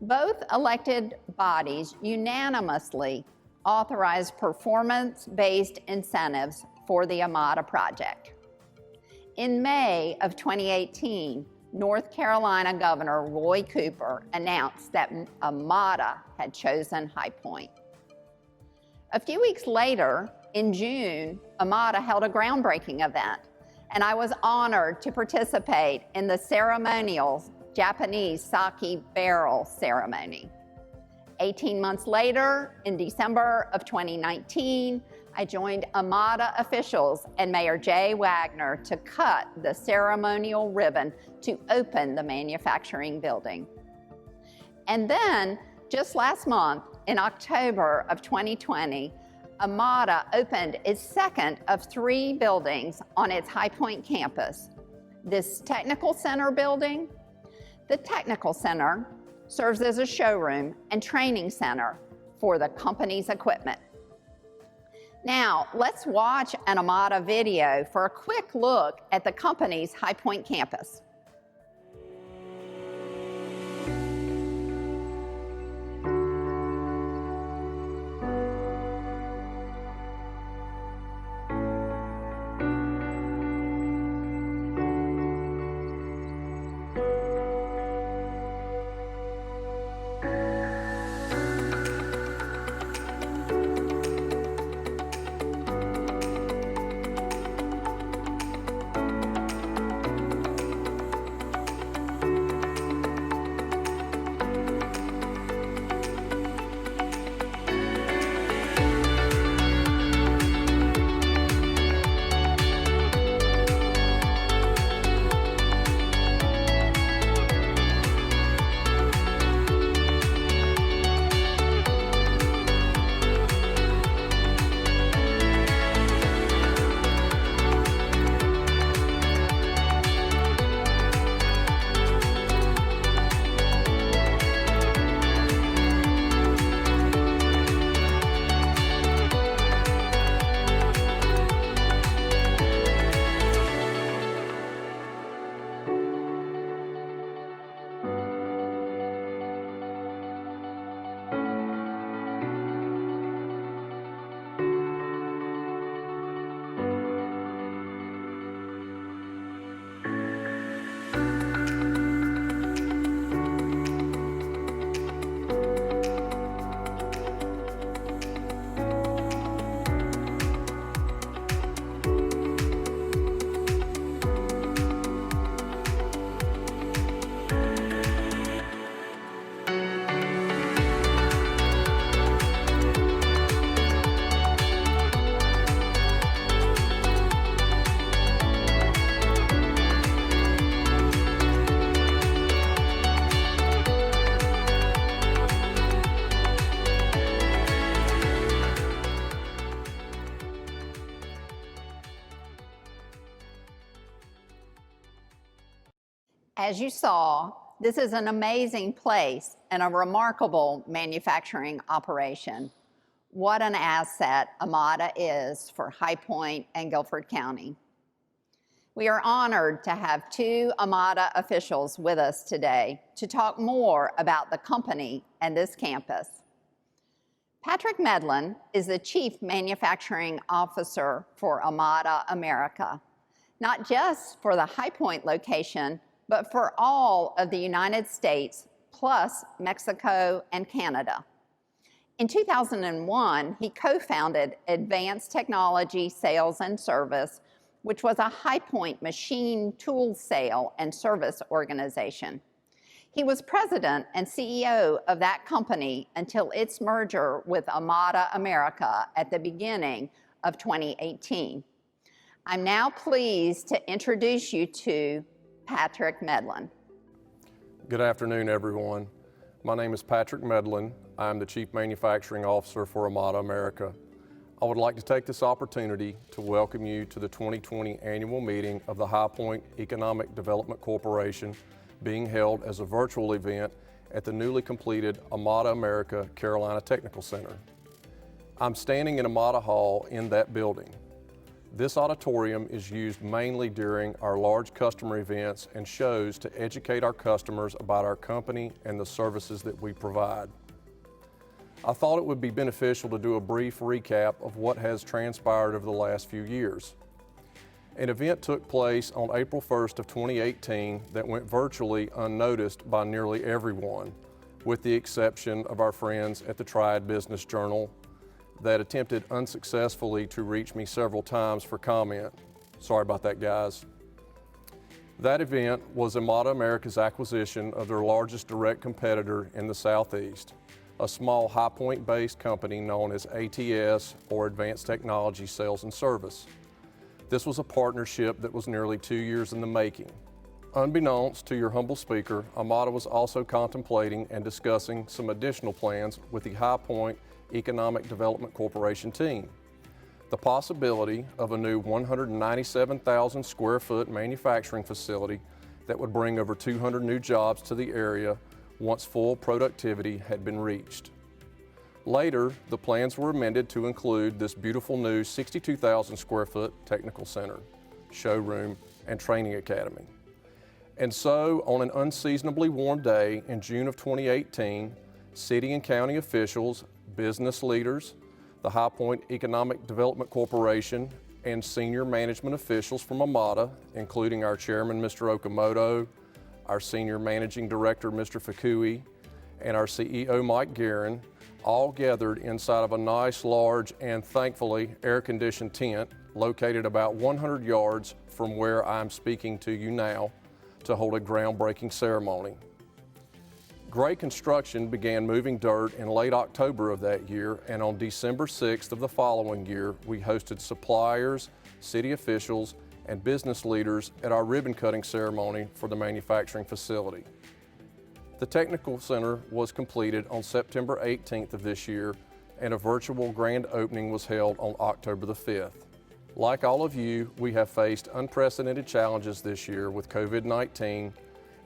E: Both elected bodies unanimously authorized performance-based incentives for the AMADA project. In May of 2018, North Carolina Governor Roy Cooper announced that AMADA had chosen High Point. A few weeks later, in June, AMADA held a groundbreaking event, and I was honored to participate in the ceremonial Japanese sake barrel ceremony. 18 months later, in December of 2019, I joined AMADA officials and Mayor Jay Wagner to cut the ceremonial ribbon to open the manufacturing building. And then, just last month, in October of 2020, AMADA opened its second of 3 buildings on its High Point campus. This Technical Center building. The Technical Center serves as a showroom and training center for the company's equipment. Now, let's watch an Amada video for a quick look at the company's High Point campus. As you saw, this is an amazing place and a remarkable manufacturing operation. What an asset Amada is for High Point and Guilford County. We are honored to have two Amada officials with us today to talk more about the company and this campus. Patrick Medlin is the Chief Manufacturing Officer for Amada America, not just for the High Point location, but for all of the United States, plus Mexico and Canada. In 2001, he co-founded Advanced Technology Sales and Service, which was a High Point machine tool sale and service organization. He was president and CEO of that company until its merger with Amada America at the beginning of 2018. I'm now pleased to introduce you to Patrick Medlin.
F: Good afternoon, everyone. My name is Patrick Medlin. I'm the Chief Manufacturing Officer for Amada America. I would like to take this opportunity to welcome you to the 2020 annual meeting of the High Point Economic Development Corporation, being held as a virtual event at the newly completed Amada America Carolina Technical Center. I'm standing in Amada Hall in that building. This auditorium is used mainly during our large customer events and shows to educate our customers about our company and the services that we provide. I thought it would be beneficial to do a brief recap of what has transpired over the last few years. An event took place on April 1st of 2018 that went virtually unnoticed by nearly everyone, with the exception of our friends at the Triad Business Journal that attempted unsuccessfully to reach me several times for comment. Sorry about that, guys. That event was Amada America's acquisition of their largest direct competitor in the Southeast, a small High Point-based company known as ATS, or Advanced Technology Sales and Service. This was a partnership that was nearly 2 years in the making. Unbeknownst to your humble speaker, Amada was also contemplating and discussing some additional plans with the High Point Economic Development Corporation team. The possibility of a new 197,000 square foot manufacturing facility that would bring over 200 new jobs to the area once full productivity had been reached. Later, the plans were amended to include this beautiful new 62,000 square foot technical center, showroom, and training academy. And so, on an unseasonably warm day in June of 2018, city and county officials, business leaders, the High Point Economic Development Corporation, and senior management officials from AMADA, including our chairman, Mr. Okamoto, our senior managing director, Mr. Fukui, and our CEO, Mike Guerin, all gathered inside of a nice, large, and thankfully air-conditioned tent located about 100 yards from where I'm speaking to you now to hold a groundbreaking ceremony. Gray Construction began moving dirt in late October of that year, and on December 6th of the following year, we hosted suppliers, city officials, and business leaders at our ribbon cutting ceremony for the manufacturing facility. The Technical Center was completed on September 18th of this year, and a virtual grand opening was held on October the 5th. Like all of you, we have faced unprecedented challenges this year with COVID-19,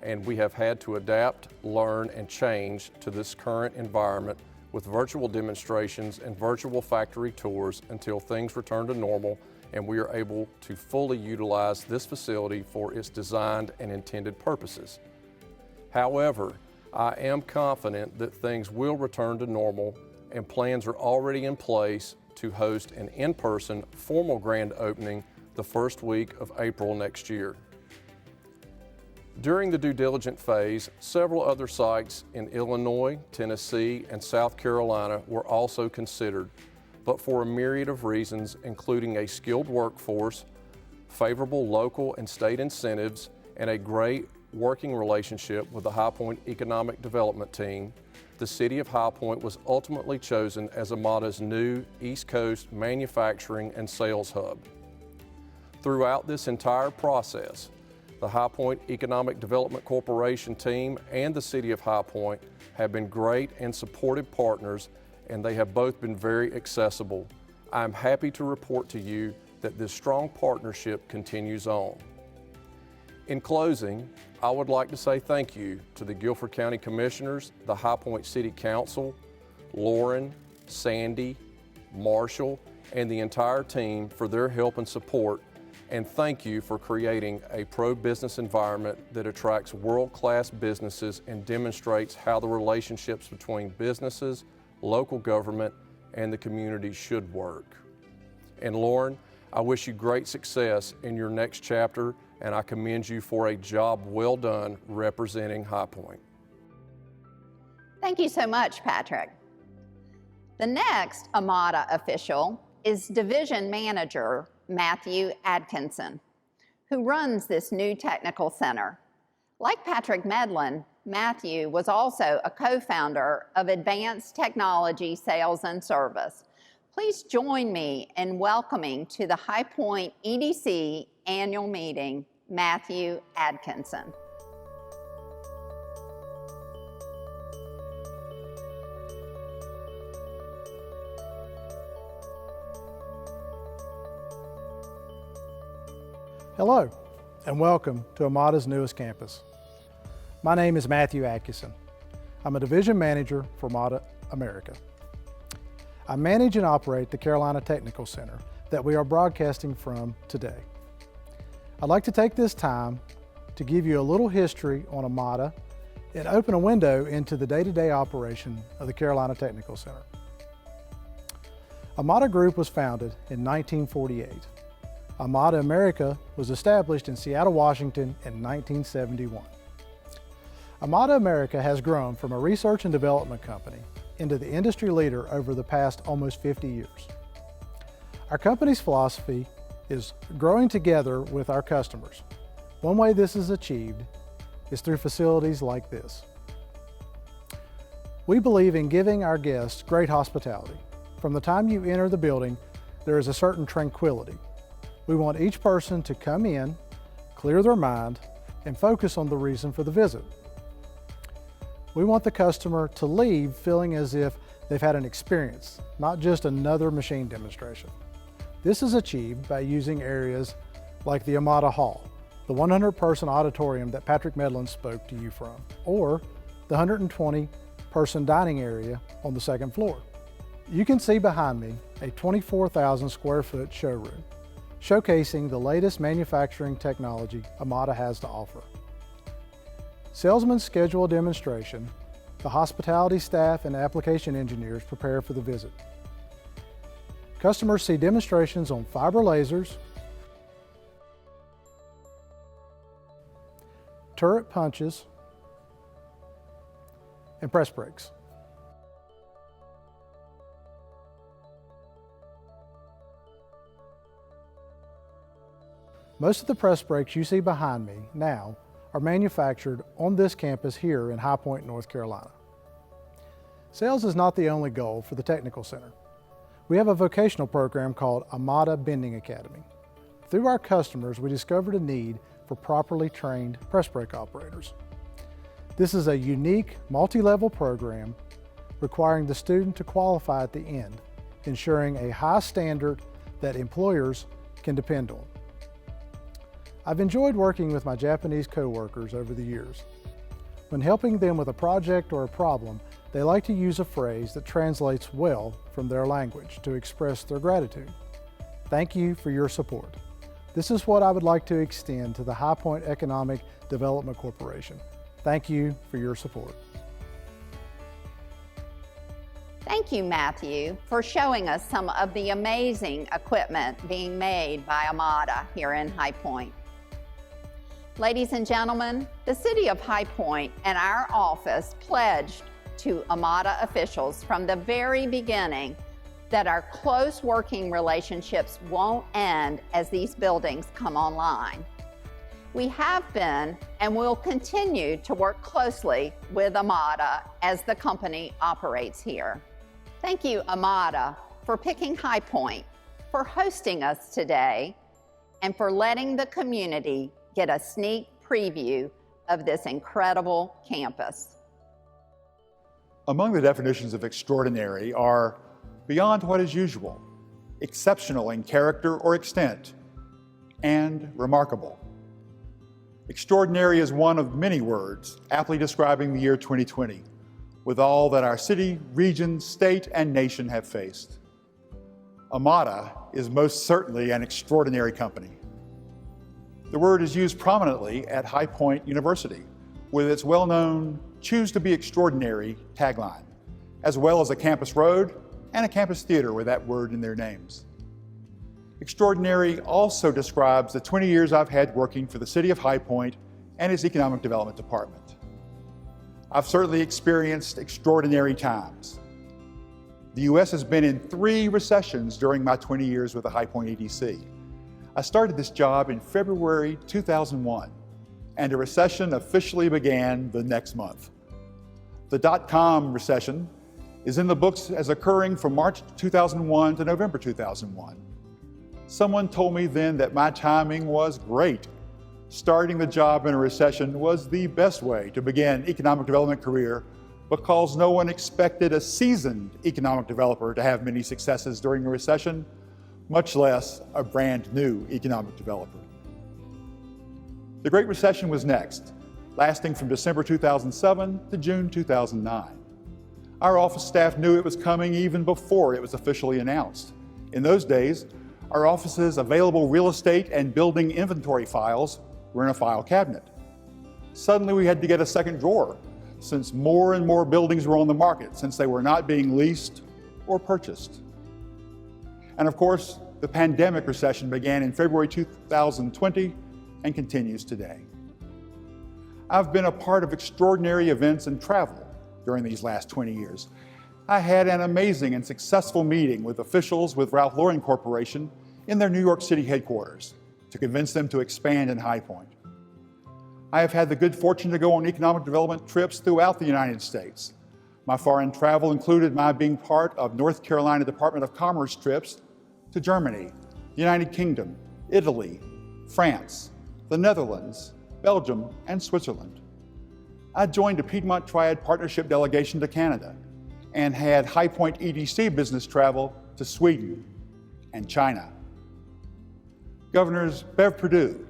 F: and we have had to adapt, learn, and change to this current environment with virtual demonstrations and virtual factory tours until things return to normal and we are able to fully utilize this facility for its designed and intended purposes. However, I am confident that things will return to normal and plans are already in place to host an in-person formal grand opening the first week of April next year. During the due diligence phase, several other sites in Illinois, Tennessee, and South Carolina were also considered, but for a myriad of reasons, including a skilled workforce, favorable local and state incentives, and a great working relationship with the High Point Economic Development Team, the City of High Point was ultimately chosen as AMADA's new East Coast manufacturing and sales hub. Throughout this entire process, the High Point Economic Development Corporation team and the City of High Point have been great and supportive partners, and they have both been very accessible. I'm happy to report to you that this strong partnership continues on. In closing, I would like to say thank you to the Guilford County Commissioners, the High Point City Council, Lauren, Sandy, Marshall, and the entire team for their help and support, and thank you for creating a pro-business environment that attracts world-class businesses and demonstrates how the relationships between businesses, local government, and the community should work. And Lauren, I wish you great success in your next chapter, and I commend you for a job well done representing High Point.
E: Thank you so much, Patrick. The next AMADA official is Division Manager Matthew Atkinson, who runs this new technical center. Like Patrick Medlin, Matthew was also a co-founder of Advanced Technology Sales and Service. Please join me in welcoming to the High Point EDC annual meeting, Matthew Atkinson.
G: Hello, and welcome to AMADA's newest campus. My name is Matthew Atkinson. I'm a division manager for AMADA America. I manage and operate the Carolina Technical Center that we are broadcasting from today. I'd like to take this time to give you a little history on AMADA and open a window into the day-to-day operation of the Carolina Technical Center. AMADA Group was founded in 1948. AMADA America was established in Seattle, Washington in 1971. AMADA America has grown from a research and development company into the industry leader over the past almost 50 years. Our company's philosophy is growing together with our customers. One way this is achieved is through facilities like this. We believe in giving our guests great hospitality. From the time you enter the building, there is a certain tranquility. We want each person to come in, clear their mind, and focus on the reason for the visit. We want the customer to leave feeling as if they've had an experience, not just another machine demonstration. This is achieved by using areas like the AMADA Hall, the 100-person auditorium that Patrick Medlin spoke to you from, or the 120-person dining area on the second floor. You can see behind me a 24,000 square foot showroom, showcasing the latest manufacturing technology Amada has to offer. Salesmen schedule a demonstration, the hospitality staff and application engineers prepare for the visit. Customers see demonstrations on fiber lasers, turret punches, and press brakes. Most of the press brakes you see behind me now are manufactured on this campus here in High Point, North Carolina. Sales is not the only goal for the Technical Center. We have a vocational program called Amada Bending Academy. Through our customers, we discovered a need for properly trained press brake operators. This is a unique, multi-level program requiring the student to qualify at the end, ensuring a high standard that employers can depend on. I've enjoyed working with my Japanese coworkers over the years. When helping them with a project or a problem, they like to use a phrase that translates well from their language to express their gratitude. Thank you for your support. This is what I would like to extend to the High Point Economic Development Corporation. Thank you for your support.
E: Thank you, Matthew, for showing us some of the amazing equipment being made by Amada here in High Point. Ladies and gentlemen, the City of High Point and our office pledged to Amada officials from the very beginning that our close working relationships won't end as these buildings come online. We have been and will continue to work closely with Amada as the company operates here. Thank you, Amada, for picking High Point, for hosting us today, and for letting the community get a sneak preview of this incredible campus.
A: Among the definitions of extraordinary are beyond what is usual, exceptional in character or extent, and remarkable. Extraordinary is one of many words aptly describing the year 2020, with all that our city, region, state, and nation have faced. Amada is most certainly an extraordinary company. The word is used prominently at High Point University with its well-known "Choose to be Extraordinary" tagline, as well as a campus road and a campus theater with that word in their names. Extraordinary also describes the 20 years I've had working for the City of High Point and its Economic Development Department. I've certainly experienced extraordinary times. The U.S. has been in 3 recessions during my 20 years with the High Point EDC. I started this job in February 2001, and a recession officially began the next month. The dot-com recession is in the books as occurring from March 2001 to November 2001. Someone told me then that my timing was great. Starting the job in a recession was the best way to begin an economic development career because no one expected a seasoned economic developer to have many successes during a recession, much less a brand new economic developer. The Great Recession was next, lasting from December 2007 to June 2009. Our office staff knew it was coming even before it was officially announced. In those days, our office's available real estate and building inventory files were in a file cabinet. Suddenly we had to get a second drawer, since more and more buildings were on the market, since they were not being leased or purchased. And of course, the pandemic recession began in February 2020 and continues today. I've been a part of extraordinary events and travel during these last 20 years. I had an amazing and successful meeting with officials with Ralph Lauren Corporation in their New York City headquarters to convince them to expand in High Point. I have had the good fortune to go on economic development trips throughout the United States. My foreign travel included my being part of North Carolina Department of Commerce trips to Germany, the United Kingdom, Italy, France, the Netherlands, Belgium, and Switzerland. I joined a Piedmont Triad Partnership delegation to Canada and had High Point EDC business travel to Sweden and China. Governors Bev Perdue,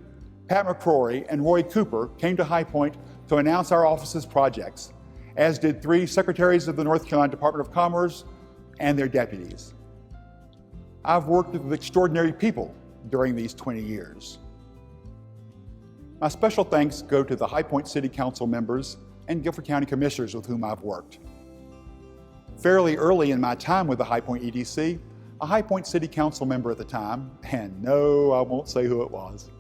A: Pat McCrory, and Roy Cooper came to High Point to announce our office's projects, as did 3 secretaries of the North Carolina Department of Commerce, and their deputies. I've worked with extraordinary people during these 20 years. My special thanks go to the High Point City Council members and Guilford County Commissioners with whom I've worked. Fairly early in my time with the High Point EDC, a High Point City Council member at the time, and no, I won't say who it was,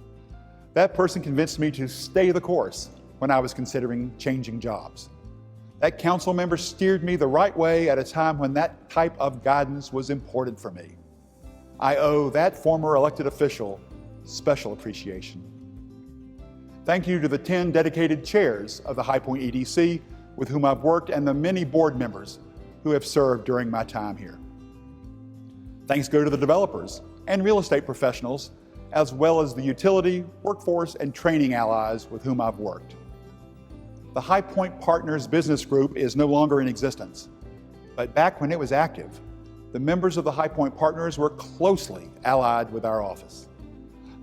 A: that person convinced me to stay the course when I was considering changing jobs. That council member steered me the right way at a time when that type of guidance was important for me. I owe that former elected official special appreciation. Thank you to the 10 dedicated chairs of the High Point EDC with whom I've worked and the many board members who have served during my time here. Thanks go to the developers and real estate professionals, as well as the utility, workforce, and training allies with whom I've worked. The High Point Partners Business Group is no longer in existence, but back when it was active, the members of the High Point Partners were closely allied with our office.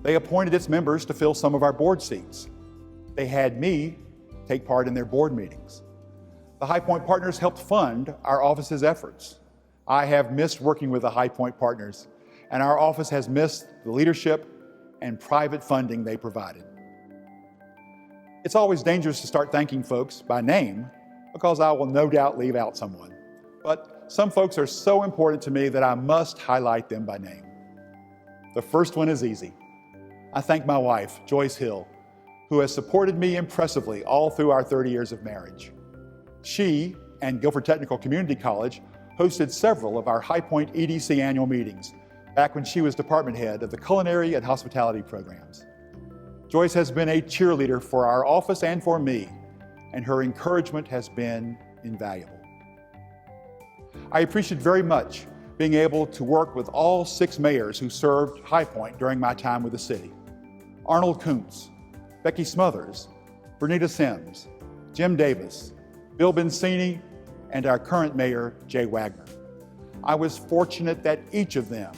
A: They appointed its members to fill some of our board seats. They had me take part in their board meetings. The High Point Partners helped fund our office's efforts. I have missed working with the High Point Partners, and our office has missed the leadership and private funding they provided. It's always dangerous to start thanking folks by name because I will no doubt leave out someone. But some folks are so important to me that I must highlight them by name. The first one is easy. I thank my wife, Joyce Hill, who has supported me impressively all through our 30 years of marriage. She and Guilford Technical Community College hosted several of our High Point EDC annual meetings back when she was department head of the culinary and hospitality programs. Joyce has been a cheerleader for our office and for me, and her encouragement has been invaluable. I appreciate very much being able to work with all 6 mayors who served High Point during my time with the city. Arnold Kuntz, Becky Smothers, Bernita Sims, Jim Davis, Bill Bensini, and our current mayor, Jay Wagner. I was fortunate that each of them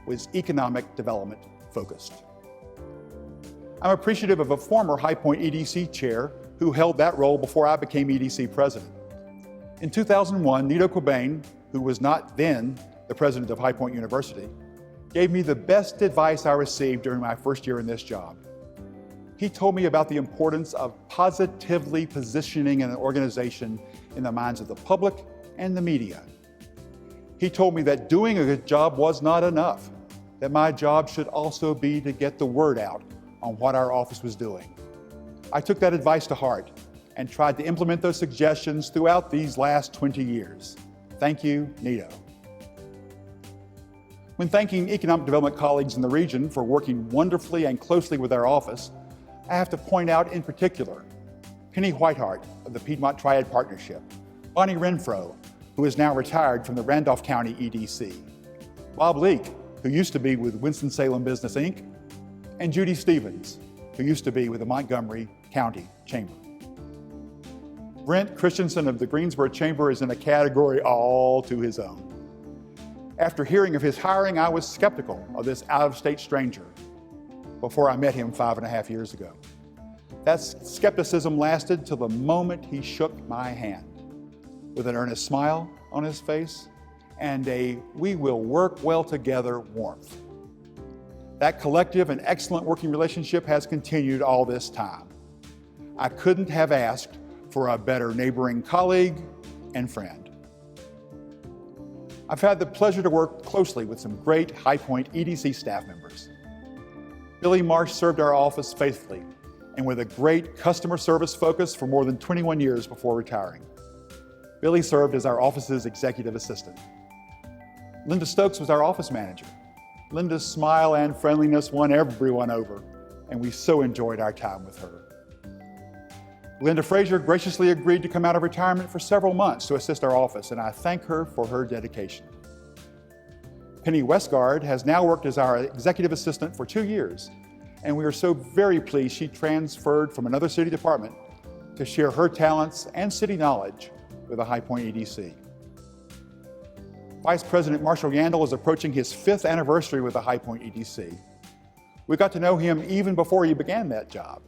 A: was economic development focused. I'm appreciative of a former High Point EDC chair who held that role before I became EDC president. In 2001, Nito Cobain, who was not then the president of High Point University, gave me the best advice I received during my first year in this job. He told me about the importance of positively positioning an organization in the minds of the public and the media. He told me that doing a good job was not enough, that my job should also be to get the word out on what our office was doing. I took that advice to heart and tried to implement those suggestions throughout these last 20 years. Thank you, Nito. When thanking economic development colleagues in the region for working wonderfully and closely with our office, I have to point out in particular Penny Whitehart of the Piedmont Triad Partnership, Bonnie Renfro, who is now retired from the Randolph County EDC, Bob Leake, who used to be with Winston-Salem Business Inc., and Judy Stevens, who used to be with the Montgomery County Chamber. Brent Christensen of the Greensboro Chamber is in a category all to his own. After hearing of his hiring, I was skeptical of this out-of-state stranger before I met him 5.5 years ago. That skepticism lasted till the moment he shook my hand with an earnest smile on his face and a "we will work well together" warmth. That collective and excellent working relationship has continued all this time. I couldn't have asked for a better neighboring colleague and friend. I've had the pleasure to work closely with some great High Point EDC staff members. Billy Marsh served our office faithfully and with a great customer service focus for more than 21 years before retiring. Billy served as our office's executive assistant. Linda Stokes was our office manager. Linda's smile and friendliness won everyone over, and we so enjoyed our time with her. Linda Frazier graciously agreed to come out of retirement for several months to assist our office, and I thank her for her dedication. Penny Westgard has now worked as our executive assistant for 2 years, and we are so very pleased she transferred from another city department to share her talents and city knowledge with the High Point EDC. Vice President Marshall Yandel is approaching his 5th anniversary with the High Point EDC. We got to know him even before he began that job.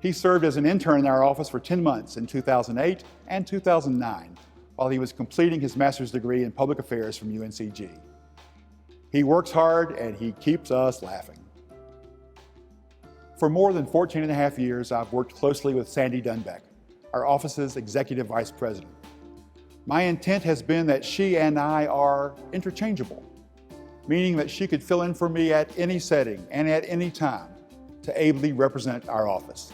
A: He served as an intern in our office for 10 months in 2008 and 2009, while he was completing his master's degree in public affairs from UNCG. He works hard and he keeps us laughing. For more than 14 and a half years, I've worked closely with Sandy Dunbeck, our office's executive vice president. My intent has been that she and I are interchangeable, meaning that she could fill in for me at any setting and at any time to ably represent our office.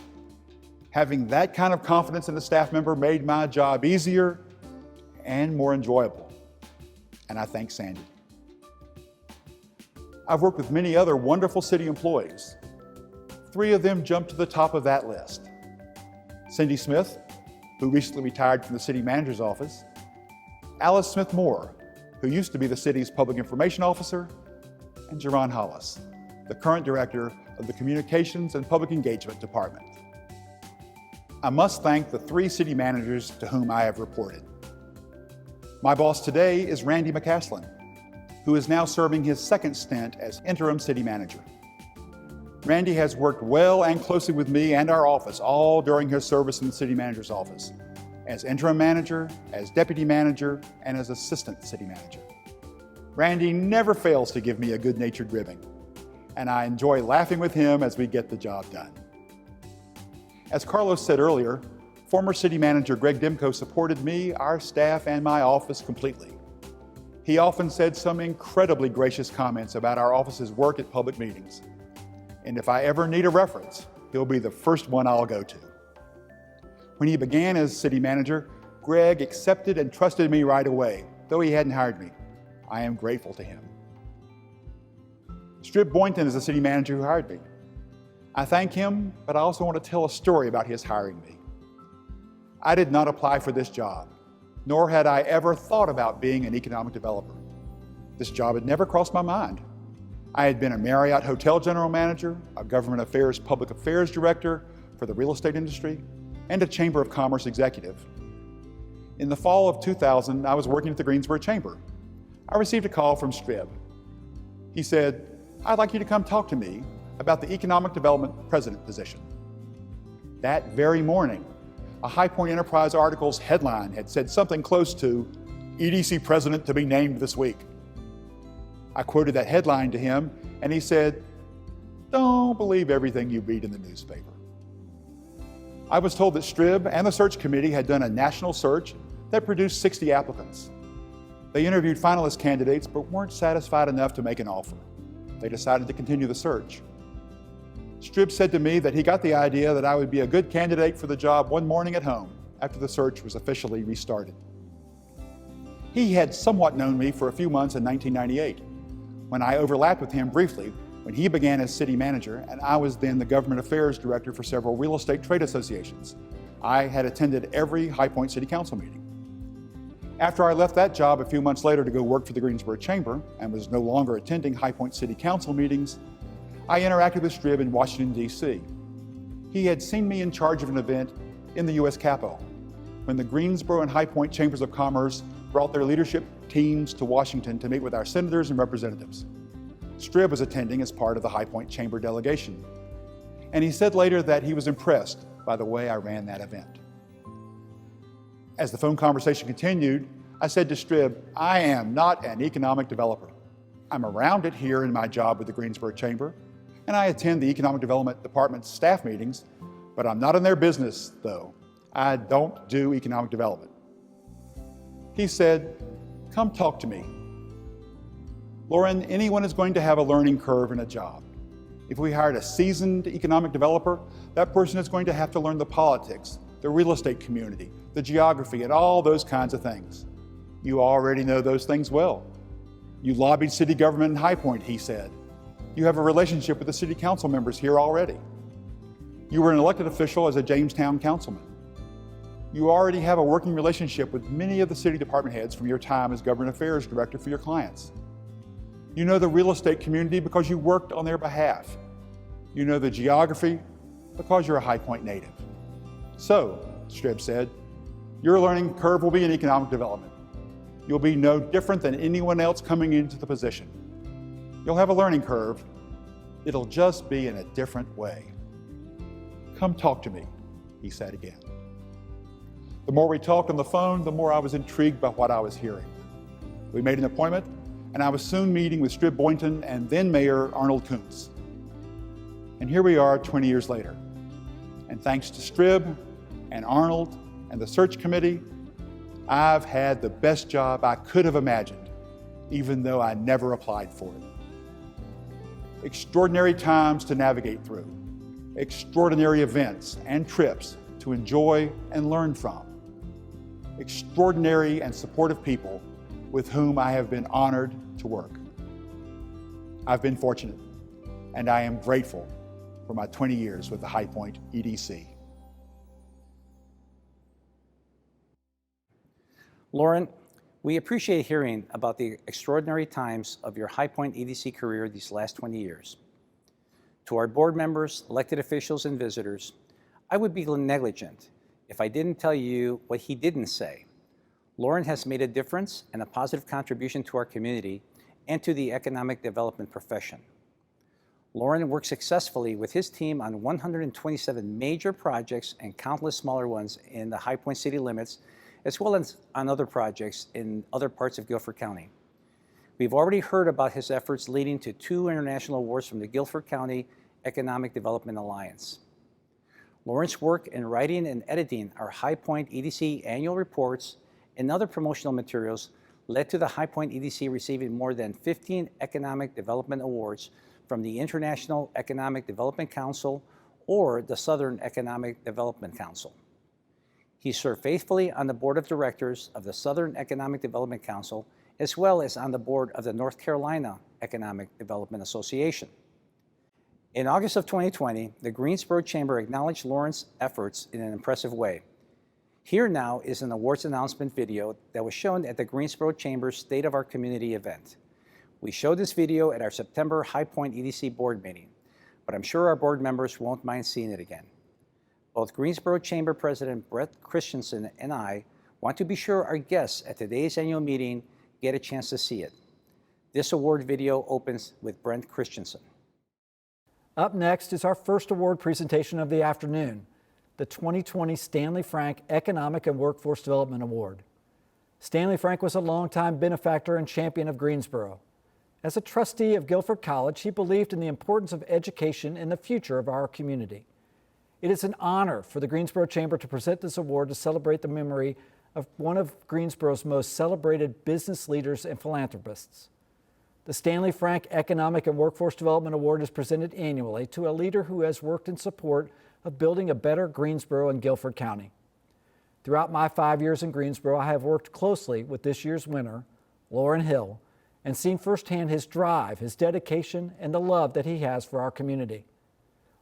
A: Having that kind of confidence in a staff member made my job easier and more enjoyable, and I thank Sandy. I've worked with many other wonderful city employees. 3 of them jump to the top of that list. Cindy Smith, who recently retired from the city manager's office, Alice Smith Moore, who used to be the city's public information officer, and Jerron Hollis, the current director of the Communications and Public Engagement Department. I must thank the 3 city managers to whom I have reported. My boss today is Randy McCaslin, who is now serving his 2nd stint as interim city manager. Randy has worked well and closely with me and our office all during his service in the city manager's office, as interim manager, as deputy manager, and as assistant city manager. Randy never fails to give me a good-natured ribbing, and I enjoy laughing with him as we get the job done. As Carlos said earlier, former city manager Greg Demko supported me, our staff, and my office completely. He often said some incredibly gracious comments about our office's work at public meetings. And if I ever need a reference, he'll be the first one I'll go to. When he began as city manager, Greg accepted and trusted me right away, though he hadn't hired me. I am grateful to him. Strib Boynton is the city manager who hired me. I thank him, but I also want to tell a story about his hiring me. I did not apply for this job, nor had I ever thought about being an economic developer. This job had never crossed my mind. I had been a Marriott hotel general manager, a government affairs public affairs director for the real estate industry, and a Chamber of Commerce executive. In the fall of 2000, I was working at the Greensboro Chamber. I received a call from Strib. He said, "I'd like you to come talk to me about the economic development president position." That very morning, a High Point Enterprise article's headline had said something close to, "EDC president to be named this week." I quoted that headline to him, and he said, "Don't believe everything you read in the newspaper." I was told that Strib and the search committee had done a national search that produced 60 applicants. They interviewed finalist candidates but weren't satisfied enough to make an offer. They decided to continue the search. Strib said to me that he got the idea that I would be a good candidate for the job one morning at home after the search was officially restarted. He had somewhat known me for a few months in 1998, when I overlapped with him briefly when he began as city manager and I was then the government affairs director for several real estate trade associations. I had attended every High Point City Council meeting. After I left that job a few months later to go work for the Greensboro Chamber and was no longer attending High Point City Council meetings, I interacted with Strib in Washington, D.C. He had seen me in charge of an event in the U.S. Capitol when the Greensboro and High Point Chambers of Commerce brought their leadership teams to Washington to meet with our senators and representatives. Strib was attending as part of the High Point Chamber delegation. And he said later that he was impressed by the way I ran that event. As the phone conversation continued, I said to Strib, "I am not an economic developer. I'm around it here in my job with the Greensboro Chamber, and I attend the Economic Development Department's staff meetings, but I'm not in their business, though. I don't do economic development." He said, "Come talk to me. Lauren, anyone is going to have a learning curve in a job. If we hired a seasoned economic developer, that person is going to have to learn the politics, the real estate community, the geography, and all those kinds of things. You already know those things well. You lobbied city government in High Point," he said. "You have a relationship with the city council members here already. You were an elected official as a Jamestown councilman. You already have a working relationship with many of the city department heads from your time as government affairs director for your clients. You know the real estate community because you worked on their behalf. You know the geography because you're a High Point native. So," Strib said, "your learning curve will be in economic development. You'll be no different than anyone else coming into the position. You'll have a learning curve. It'll just be in a different way. Come talk to me," he said again. The more we talked on the phone, the more I was intrigued by what I was hearing. We made an appointment, and I was soon meeting with Strib Boynton and then Mayor Arnold Kuntz. And here we are 20 years later. And thanks to Strib and Arnold and the search committee, I've had the best job I could have imagined, even though I never applied for it. Extraordinary times to navigate through, extraordinary events and trips to enjoy and learn from, extraordinary and supportive people with whom I have been honored to work. I've been fortunate, and I am grateful for my 20 years with the High Point EDC.
B: Lauren, we appreciate hearing about the extraordinary times of your High Point EDC career these last 20 years. To our board members, elected officials, and visitors, I would be negligent if I didn't tell you what he didn't say. Lauren has made a difference and a positive contribution to our community and to the economic development profession. Lauren worked successfully with his team on 127 major projects and countless smaller ones in the High Point city limits, as well as on other projects in other parts of Guilford County. We've already heard about his efforts leading to 2 international awards from the Guilford County Economic Development Alliance. Lauren's work in writing and editing our High Point EDC annual reports and other promotional materials led to the High Point EDC receiving more than 15 economic development awards from the International Economic Development Council or the Southern Economic Development Council. He served faithfully on the board of directors of the Southern Economic Development Council, as well as on the board of the North Carolina Economic Development Association. In August of 2020, the Greensboro Chamber acknowledged Lauren's efforts in an impressive way. Here now is an awards announcement video that was shown at the Greensboro Chamber's State of Our Community event. We showed this video at our September High Point EDC board meeting, but I'm sure our board members won't mind seeing it again. Both Greensboro Chamber President Brent Christensen and I want to be sure our guests at today's annual meeting get a chance to see it. This award video opens with Brent Christensen.
H: Up next is our first award presentation of the afternoon, the 2020 Stanley Frank Economic and Workforce Development Award. Stanley Frank was a longtime benefactor and champion of Greensboro. As a trustee of Guilford College, he believed in the importance of education in the future of our community. It is an honor for the Greensboro Chamber to present this award to celebrate the memory of one of Greensboro's most celebrated business leaders and philanthropists. The Stanley Frank Economic and Workforce Development Award is presented annually to a leader who has worked in support of building a better Greensboro and Guilford County. Throughout my 5 years in Greensboro, I have worked closely with this year's winner, Loren Hill, and seen firsthand his drive, his dedication, and the love that he has for our community.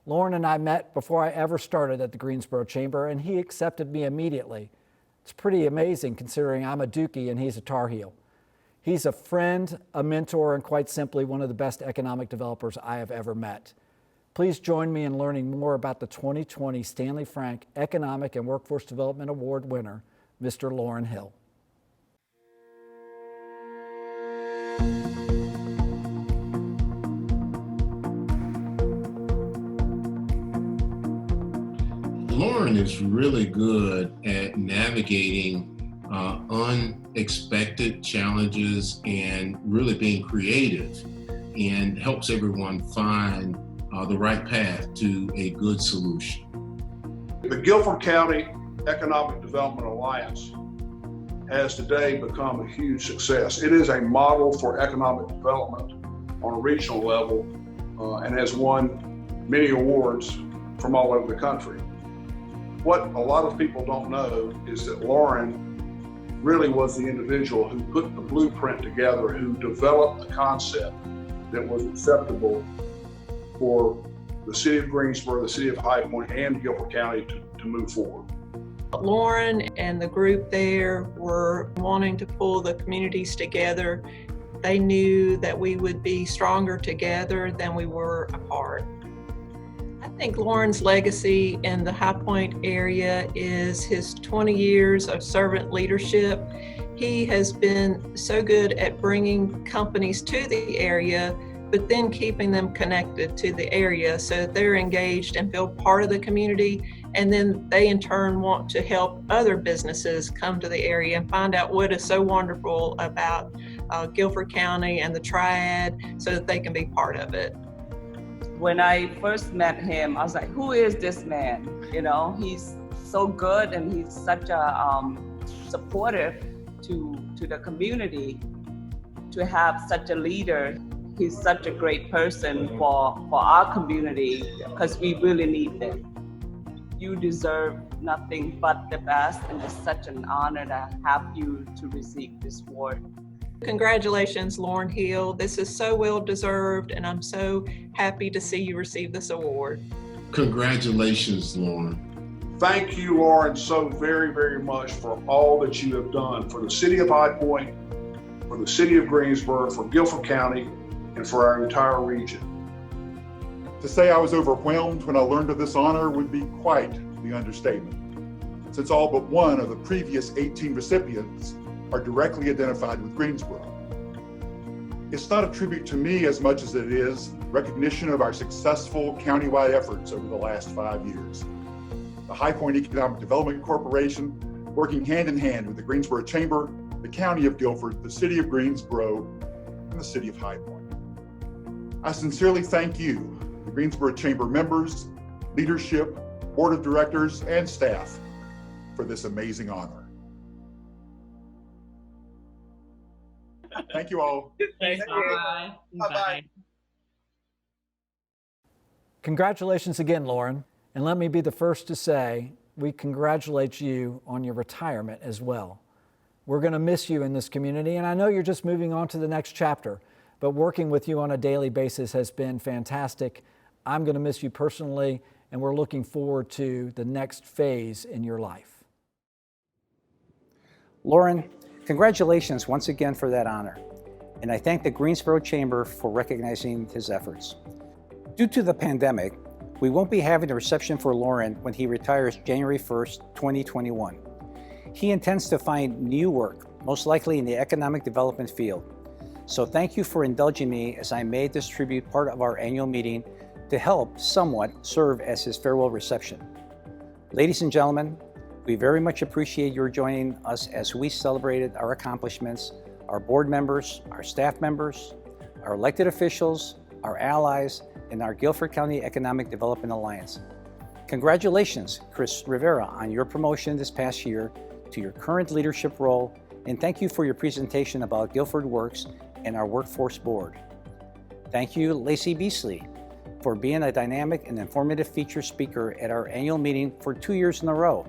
H: Loren and I met before I ever started at the Greensboro Chamber, and he accepted me immediately. It's pretty amazing considering I'm a Dookie and he's a Tar Heel. He's a friend, a mentor, and quite simply one of the best economic developers I have ever met. Please join me in learning more about the 2020 Stanley Frank Economic and Workforce Development Award winner, Mr. Loren Hill.
I: Loren is really good at navigating unexpected challenges and really being creative, and helps everyone find the right path to a good solution.
J: The Guilford County Economic Development Alliance has today become a huge success. It is a model for economic development on a regional level and has won many awards from all over the country. What a lot of people don't know is that Loren really was the individual who put the blueprint together, who developed the concept that was acceptable for the city of Greensboro, the city of High Point, and Guilford County to move forward.
K: Loren and the group there were wanting to pull the communities together. They knew that we would be stronger together than we were apart. I think Loren's legacy in the High Point area is his 20 years of servant leadership. He has been so good at bringing companies to the area, but then keeping them connected to the area so that they're engaged and feel part of the community And then they in turn want to help other businesses come to the area and find out what is so wonderful about Guilford County and the Triad so that they can be part of it.
L: When I first met him, I was like, who is this man? You know, he's so good and he's such a supportive to the community. To have such a leader, he's such a great person for our community because we really need them. You deserve nothing but the best, and it's such an honor to have you to receive this award.
K: Congratulations, Lauren Hill. This is so well deserved, and I'm so happy to see you receive this award.
I: Congratulations, Lauren.
J: Thank you, Lauren, so very, very much for all that you have done for the city of High Point, for the city of Greensboro, for Guilford County, and for our entire region.
A: To say I was overwhelmed when I learned of this honor would be quite the understatement, since all but one of the previous 18 recipients are directly identified with Greensboro. It's not a tribute to me as much as it is recognition of our successful countywide efforts over the last 5 years. The High Point Economic Development Corporation, working hand in hand with the Greensboro Chamber, the County of Guilford, the City of Greensboro, and the City of High Point. I sincerely thank you, the Greensboro Chamber members, leadership, Board of Directors, and staff for this amazing honor. Thank you all.
L: Bye.
J: Bye-bye.
H: Congratulations again, Lauren. And let me be the first to say, we congratulate you on your retirement as well. We're going to miss you in this community, and I know you're just moving on to the next chapter, but working with you on a daily basis has been fantastic. I'm going to miss you personally, and we're looking forward to the next phase in your life.
B: Lauren, congratulations once again for that honor, and I thank the Greensboro Chamber for recognizing his efforts. Due to the pandemic, we won't be having a reception for Lauren when he retires January 1st, 2021. He intends to find new work, most likely in the economic development field. So thank you for indulging me as I made this tribute part of our annual meeting to help somewhat serve as his farewell reception. Ladies and gentlemen, we very much appreciate your joining us as we celebrated our accomplishments, our board members, our staff members, our elected officials, our allies, and our Guilford County Economic Development Alliance. Congratulations, Chris Rivera, on your promotion this past year to your current leadership role, and thank you for your presentation about Guilford Works and our Workforce Board. Thank you, Lacey Beasley, for being a dynamic and informative feature speaker at our annual meeting for 2 years in a row.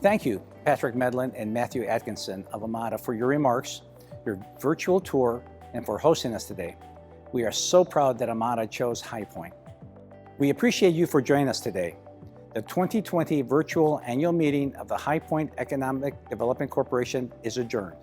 B: Thank you, Patrick Medlin and Matthew Atkinson of AMADA, for your remarks, your virtual tour, and for hosting us today. We are so proud that AMADA chose High Point. We appreciate you for joining us today. The 2020 virtual annual meeting of the High Point Economic Development Corporation is adjourned.